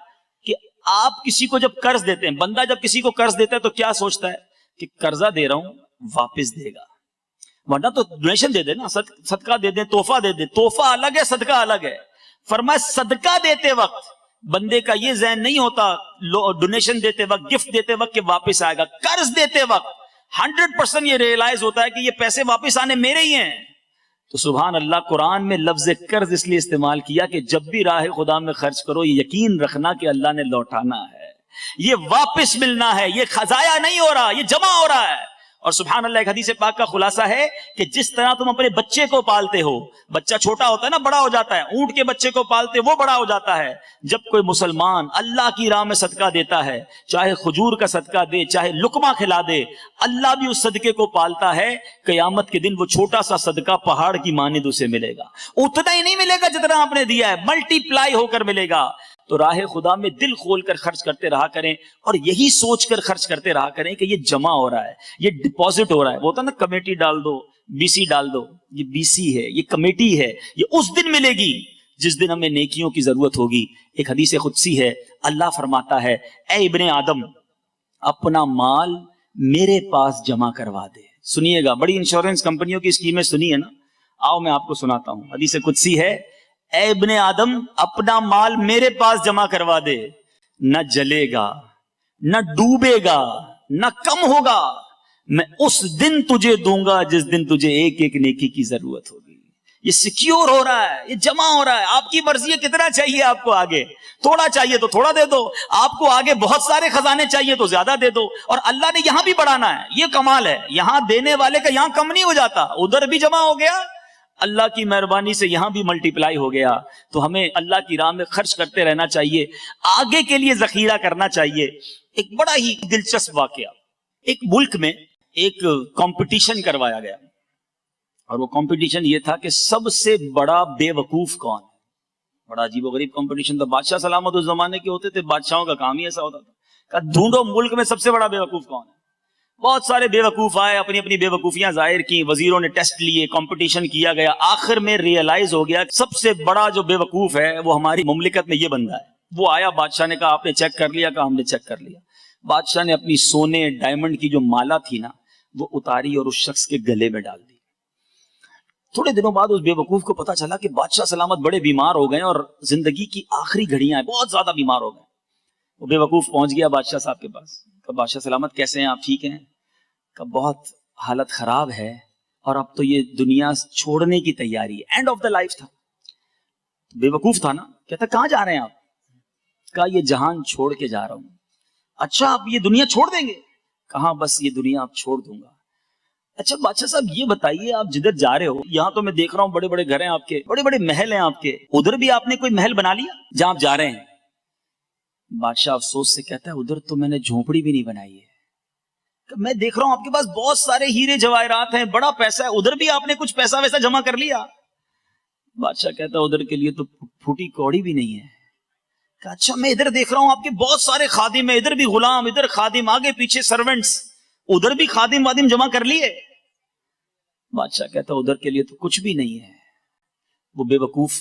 کہ آپ کسی کو جب قرض دیتے ہیں, بندہ جب کسی کو قرض دیتا ہے تو کیا سوچتا ہے کہ قرضہ دے رہا ہوں واپس دے گا, ورنہ تو ڈونیشن دے دے نا, صدقہ دے دے, تحفہ دے دے. تحفہ الگ ہے, صدقہ الگ ہے. فرمایا صدقہ دیتے وقت بندے کا یہ ذہن نہیں ہوتا, ڈونیشن دیتے وقت, گفٹ دیتے وقت کہ واپس آئے گا. قرض دیتے وقت 100% یہ ریئلائز ہوتا ہے کہ یہ پیسے واپس آنے میرے ہی ہیں. تو سبحان اللہ, قرآن میں لفظ قرض اس لیے استعمال کیا کہ جب بھی راہ خدا میں خرچ کرو یہ یقین رکھنا کہ اللہ نے لوٹانا ہے, یہ واپس ملنا ہے, یہ ضائع نہیں ہو رہا, یہ جمع ہو رہا ہے. اور سبحان اللہ ایک حدیث پاک کا خلاصہ ہے کہ جس طرح تم اپنے بچے کو پالتے ہو, بچہ چھوٹا ہوتا ہے نا, بڑا ہو جاتا ہے, اونٹ کے بچے کو پالتے وہ بڑا ہو جاتا ہے. جب کوئی مسلمان اللہ کی راہ میں صدقہ دیتا ہے, چاہے کھجور کا صدقہ دے, چاہے لقمہ کھلا دے, اللہ بھی اس صدقے کو پالتا ہے. قیامت کے دن وہ چھوٹا سا صدقہ پہاڑ کی مانند اسے ملے گا. اتنا ہی نہیں ملے گا جتنا آپ نے دیا ہے, ملٹی پلائی ہو کر ملے گا. تو راہ خدا میں دل کھول کر خرچ کرتے رہا کریں, اور یہی سوچ کر خرچ کرتے رہا کریں کہ یہ جمع ہو رہا ہے, یہ ڈپازٹ ہو رہا ہے. وہ ہوتا نا کمیٹی ڈال دو, بی سی ڈال دو, یہ بی سی ہے, یہ کمیٹی ہے, یہ اس دن ملے گی جس دن ہمیں نیکیوں کی ضرورت ہوگی. ایک حدیث قدسی ہے, اللہ فرماتا ہے اے ابن آدم اپنا مال میرے پاس جمع کروا دے. سنیے گا, بڑی انشورنس کمپنیوں کی اسکیمیں سنی ہے نا, آؤ میں آپ کو سناتا ہوں. حدیث قدسی ہے, اے ابن آدم اپنا مال میرے پاس جمع کروا دے, نہ جلے گا, نہ ڈوبے گا, نہ کم ہوگا. میں اس دن تجھے دوں گا جس دن تجھے ایک ایک نیکی کی ضرورت ہوگی. یہ سیکیور ہو رہا ہے, یہ جمع ہو رہا ہے. آپ کی مرضی ہے کتنا چاہیے آپ کو, آگے تھوڑا چاہیے تو تھوڑا دے دو, آپ کو آگے بہت سارے خزانے چاہیے تو زیادہ دے دو. اور اللہ نے یہاں بھی بڑھانا ہے, یہ کمال ہے. یہاں دینے والے کا یہاں کم نہیں ہو جاتا, ادھر بھی جمع ہو گیا, اللہ کی مہربانی سے یہاں بھی ملٹی پلائی ہو گیا. تو ہمیں اللہ کی راہ میں خرچ کرتے رہنا چاہیے, آگے کے لیے ذخیرہ کرنا چاہیے. ایک بڑا ہی دلچسپ واقعہ, ایک ملک میں ایک کمپٹیشن کروایا گیا, اور وہ کمپٹیشن یہ تھا کہ سب سے بڑا بے وقوف کون ہے. بڑا عجیب و غریب کمپٹیشن تھا. بادشاہ سلامت اس زمانے کے ہوتے تھے, بادشاہوں کا کام ہی ایسا ہوتا تھا کہ ڈھونڈو ملک میں سب سے بڑا بے وقوف کون ہے. بہت سارے بے وقوف آئے, اپنی اپنی بے وقوفیاں ظاہر کی, وزیروں نے ٹیسٹ لیے, کمپٹیشن کیا گیا. آخر میں ریئلائز ہو گیا سب سے بڑا جو بے وقوف ہے وہ ہماری مملکت میں یہ بندہ ہے. وہ آیا, بادشاہ نے کہا آپ نے چیک کر لیا؟ کہا ہم نے چیک کر لیا. بادشاہ نے اپنی سونے ڈائمنڈ کی جو مالا تھی نا وہ اتاری اور اس شخص کے گلے میں ڈال دی. تھوڑے دنوں بعد اس بے وقوف کو پتا چلا کہ بادشاہ سلامت بڑے بیمار ہو گئے اور زندگی کی آخری گھڑیاں ہیں, بہت زیادہ بیمار ہو گئے. وہ بے وقوف پہنچ گیا بادشاہ صاحب کے پاس. کہا بادشاہ سلامت کیسے ہیں آپ, ٹھیک ہیں؟ کہ بہت حالت خراب ہے اور اب تو یہ دنیا چھوڑنے کی تیاری ہے, اینڈ آف دا لائف تھا. بے وقوف تھا نا, کہتا کہاں جا رہے ہیں آپ؟ کہا یہ جہان چھوڑ کے جا رہا ہوں. اچھا آپ یہ دنیا چھوڑ دیں گے؟ کہاں بس یہ دنیا آپ چھوڑ دوں گا. اچھا بادشاہ صاحب یہ بتائیے آپ جدھر جا رہے ہو, یہاں تو میں دیکھ رہا ہوں بڑے بڑے گھر ہیں آپ کے, بڑے بڑے محل ہیں آپ کے, ادھر بھی آپ نے کوئی محل بنا لیا جہاں آپ جا رہے ہیں؟ بادشاہ افسوس سے کہتا ہے ادھر تو میں نے جھونپڑی بھی نہیں بنائی ہے. میں دیکھ رہا ہوں آپ کے پاس بہت سارے ہیرے جواہرات ہیں, بڑا پیسہ ہے, ادھر بھی آپ نے کچھ پیسہ ویسا جمع کر لیا؟ بادشاہ کہتا ہے ادھر کے لیے تو پھوٹی کوڑی بھی نہیں ہے. کہ اچھا میں ادھر دیکھ رہا ہوں آپ کے بہت سارے خادم ہیں, ادھر بھی غلام, ادھر خادم, آگے پیچھے سرونٹس, ادھر بھی خادم وادم جمع کر لیے؟ بادشاہ کہتا ہے ادھر کے لیے تو کچھ بھی نہیں ہے. وہ بے وقوف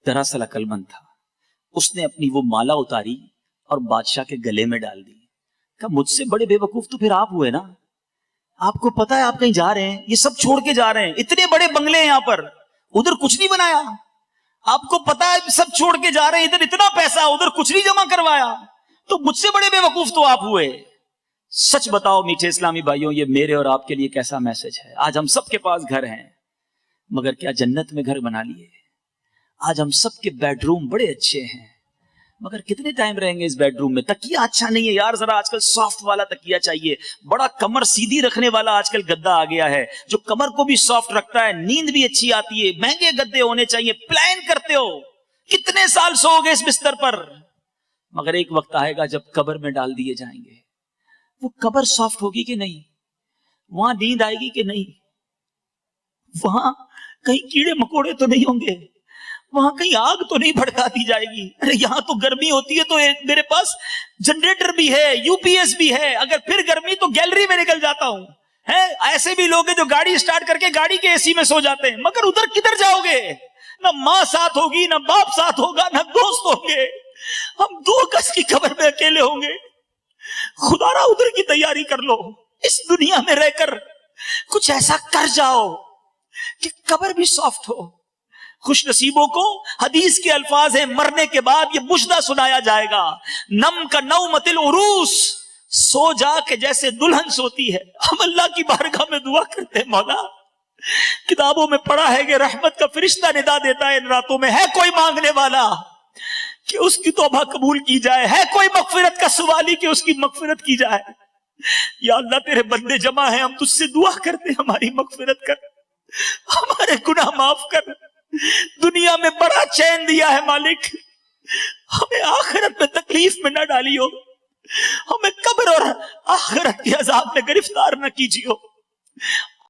دراصل عقل مند تھا, اس نے اپنی وہ مالا اتاری اور بادشاہ کے گلے میں ڈال دی. کہ مجھ سے بڑے بے وقوف تو پھر آپ ہوئے نا, آپ کو پتا ہے آپ کہیں جا رہے ہیں, یہ سب چھوڑ کے جا رہے ہیں, اتنے بڑے بنگلے ہیں یہاں پر, ادھر کچھ نہیں بنایا. آپ کو پتا ہے سب چھوڑ کے جا رہے ہیں, ادھر اتنا پیسہ, ادھر کچھ نہیں جمع کروایا, تو مجھ سے بڑے بے وقوف تو آپ ہوئے. سچ بتاؤ میٹھے اسلامی بھائیوں, یہ میرے اور آپ کے لیے کیسا میسج ہے؟ آج ہم سب کے پاس گھر ہیں, مگر کیا جنت میں گھر بنا لیے؟ آج ہم سب کے بیڈ روم بڑے اچھے ہیں, مگر کتنے ٹائم رہیں گے اس بیڈ روم میں؟ تکیہ اچھا نہیں ہے یار، ذرا آج کل سافٹ والا تکیہ چاہیے، بڑا کمر سیدھی رکھنے والا آج کل گدا آ گیا ہے جو کمر کو بھی سافٹ رکھتا ہے، نیند بھی اچھی آتی ہے، مہنگے گدے ہونے چاہیے، پلان کرتے ہو کتنے سال سو گے اس بستر پر، مگر ایک وقت آئے گا جب قبر میں ڈال دیے جائیں گے، وہ قبر سافٹ ہوگی کہ نہیں؟ وہاں نیند آئے گی کہ نہیں؟ وہاں کہیں کیڑے مکوڑے تو نہیں ہوں گے؟ وہاں کہیں آگ تو نہیں بھڑکا دی جائے گی؟ ارے یہاں تو گرمی ہوتی ہے تو میرے پاس جنریٹر بھی ہے، یو پی ایس بھی ہے، اگر پھر گرمی تو گیلری میں نکل جاتا ہوں۔ ایسے بھی لوگ ہیں جو گاڑی سٹارٹ کر کے گاڑی کے اے سی میں سو جاتے ہیں، مگر ادھر کدھر جاؤ گے؟ نہ ماں ساتھ ہوگی، نہ باپ ساتھ ہوگا، نہ دوست ہوں گے، ہم 2 گز کی قبر میں اکیلے ہوں گے۔ خدا را ادھر کی تیاری کر لو، اس دنیا میں رہ کر کچھ ایسا کر جاؤ کہ قبر بھی سافٹ ہو۔ خوش نصیبوں کو حدیث کے الفاظ ہیں، مرنے کے بعد یہ مجدہ سنایا جائے گا، نم کا نومت العروس، سو جا کے جیسے دلہن سوتی ہے۔ ہم اللہ کی بارگاہ میں دعا کرتے ہیں، مولا کتابوں میں پڑھا ہے کہ رحمت کا فرشتہ ندا دیتا ہے ان راتوں میں، ہے کوئی مانگنے والا کہ اس کی توبہ قبول کی جائے، ہے کوئی مغفرت کا سوالی کہ اس کی مغفرت کی جائے۔ یا اللہ تیرے بندے جمع ہیں، ہم تجھ سے دعا کرتے ہیں ہماری مغفرت کر، ہمارے گناہ معاف کر، دنیا میں بڑا چین دیا ہے مالک، ہمیں آخرت میں تکلیف میں نہ ڈالیو، ہمیں قبر اور آخرت کے عذاب میں گرفتار نہ کیجیو۔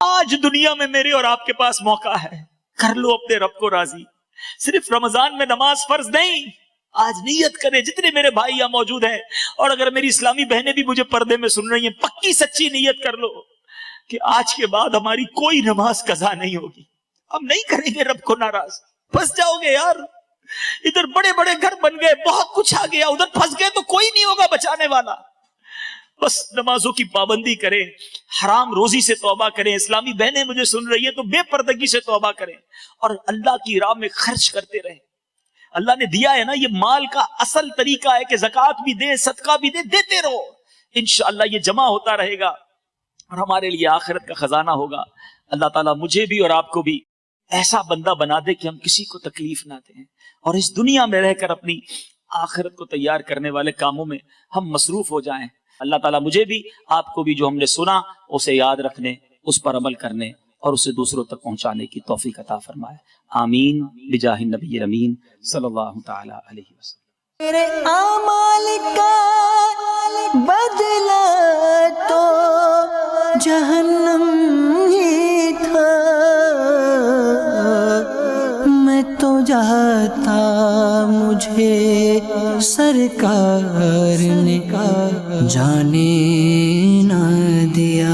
آج دنیا میں میرے اور آپ کے پاس موقع ہے، کر لو اپنے رب کو راضی۔ صرف رمضان میں نماز فرض نہیں، آج نیت کریں، جتنے میرے بھائی یہاں موجود ہیں اور اگر میری اسلامی بہنیں بھی مجھے پردے میں سن رہی ہیں، پکی سچی نیت کر لو کہ آج کے بعد ہماری کوئی نماز قضا نہیں ہوگی، ہم نہیں کریں گے رب کو ناراض۔ پھنس جاؤ گے یار، ادھر بڑے بڑے گھر بن گئے، بہت کچھ آ گیا، ادھر پھنس گئے تو کوئی نہیں ہوگا بچانے والا۔ بس نمازوں کی پابندی کریں، حرام روزی سے توبہ کریں، اسلامی بہنیں مجھے سن رہی ہیں تو بے پردگی سے توبہ کریں اور اللہ کی راہ میں خرچ کرتے رہیں۔ اللہ نے دیا ہے نا، یہ مال کا اصل طریقہ ہے کہ زکوٰۃ بھی دے، صدقہ بھی دے، دیتے رہو، انشاءاللہ یہ جمع ہوتا رہے گا اور ہمارے لیے آخرت کا خزانہ ہوگا۔ اللہ تعالیٰ مجھے بھی اور آپ کو بھی ایسا بندہ بنا دے کہ ہم کسی کو تکلیف نہ دیں اور اس دنیا میں رہ کر اپنی آخرت کو تیار کرنے والے کاموں میں ہم مصروف ہو جائیں۔ اللہ تعالیٰ مجھے بھی آپ کو بھی جو ہم نے سنا اسے یاد رکھنے، اس پر عمل کرنے اور اسے دوسروں تک پہنچانے کی توفیق عطا فرمائے، آمین بجاہ النبی الامین صلی اللہ تعالی علیہ وسلم۔ میرے اعمال کا بدلہ تو جہنم ہی تھا، میں تو جاتا مجھے سرکار نے جانے نہ دیا۔